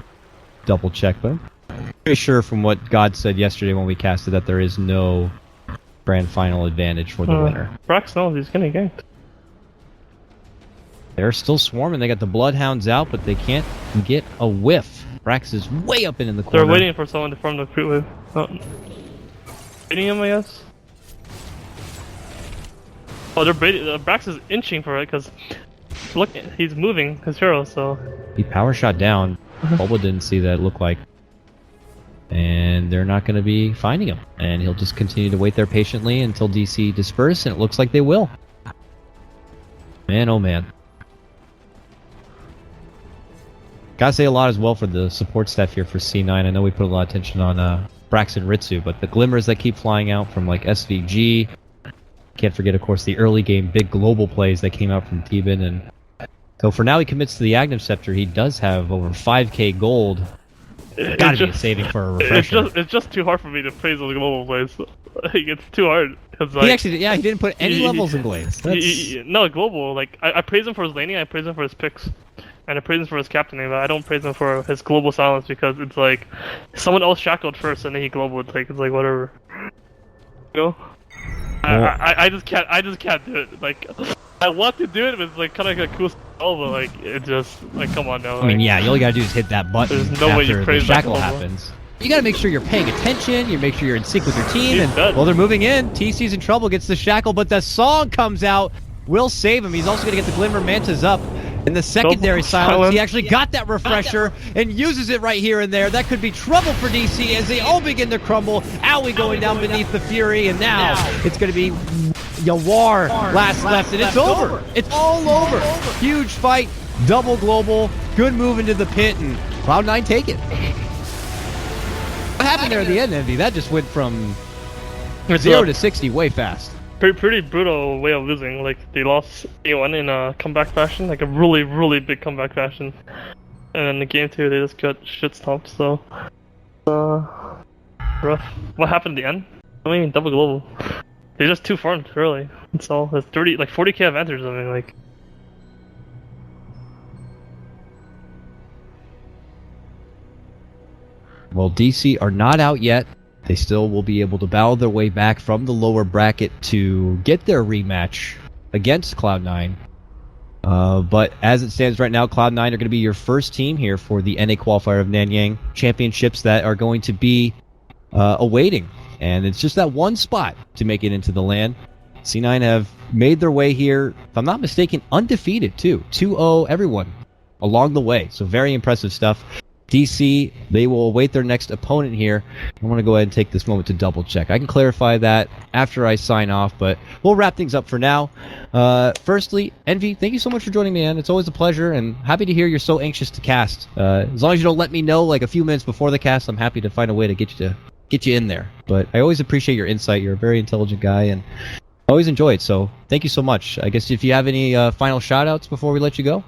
double check, but I'm pretty sure from what God said yesterday when we casted that there is no grand final advantage for the winner. Brax knows he's getting ganked. They're still swarming. They got the Bloodhounds out, but they can't get a whiff. Brax is way up in the corner. They're waiting for someone to form the creep wave. Baiting him, I guess. Oh, they're baiting. Brax is inching for it because look, he's moving his hero. So he power shot down. Bulba didn't see that. It looked like, and they're not going to be finding him. And he'll just continue to wait there patiently until DC disperse, and it looks like they will. Man, oh man. Gotta say a lot as well for the support staff here for C9. I know we put a lot of attention on Brax and Ritsu, but the glimmers that keep flying out from like SVG. Can't forget, of course, the early game big global plays that came out from T-Bin. And so for now he commits to the Agnem Scepter. He does have over 5k gold. Gotta be saving for a refresher. It's just too hard for me to praise those global plays. Like, it's too hard. Like, he actually, yeah, he didn't put any levels in Glaives. No, global. Like I praise him for his laning, I praise him for his picks. And I praise him for his captaining, but I don't praise him for his global silence because it's like someone else shackled first and then he globaled. Like it's like whatever. You know? I just can't do it. Like I want to do it, but it's like kind of like a cool style, but like it just like come on now. I mean, yeah, all you gotta do is hit that button. There's no way you praise the shackle happens. You gotta make sure you're paying attention. You make sure you're in sync with your team. And while they're moving in, TC's in trouble, gets the shackle, but the song comes out. Will save him. He's also gonna get the Glimmer Mantas up. In the secondary silence, he actually got that refresher and uses it right here and there. That could be trouble for DC as they all begin to crumble. Owie going down beneath the Fury, and now it's going to be Yawar last left, and it's over. It's all over. Huge fight, double global, good move into the pit, and Cloud9 take it. What happened there at the end, Envy? That just went from 0 to 60 way fast. Pretty brutal way of losing. Like they lost A1 in a comeback fashion, like a really big comeback fashion, and then the game 2 they just got shit stomped. So rough. What happened at the end? I mean, double global. They just too farmed early. That's all. There's 40k advantage. I mean, like. Well, DC are not out yet. They still will be able to battle their way back from the lower bracket to get their rematch against Cloud9. But as it stands right now, Cloud9 are going to be your first team here for the NA Qualifier of Nanyang Championships that are going to be awaiting. And it's just that one spot to make it into the LAN. C9 have made their way here, if I'm not mistaken, undefeated too. 2-0 everyone along the way. So very impressive stuff. DC, they will await their next opponent here. I want to go ahead and take this moment to double check. I can clarify that after I sign off, but we'll wrap things up for now. Firstly, Envy, thank you so much for joining me, man. It's always a pleasure, and happy to hear you're so anxious to cast. As long as you don't let me know like a few minutes before the cast, I'm happy to find a way to get you in there. But I always appreciate your insight. You're a very intelligent guy, and I always enjoy it. So thank you so much. I guess if you have any final shout outs before we let you go.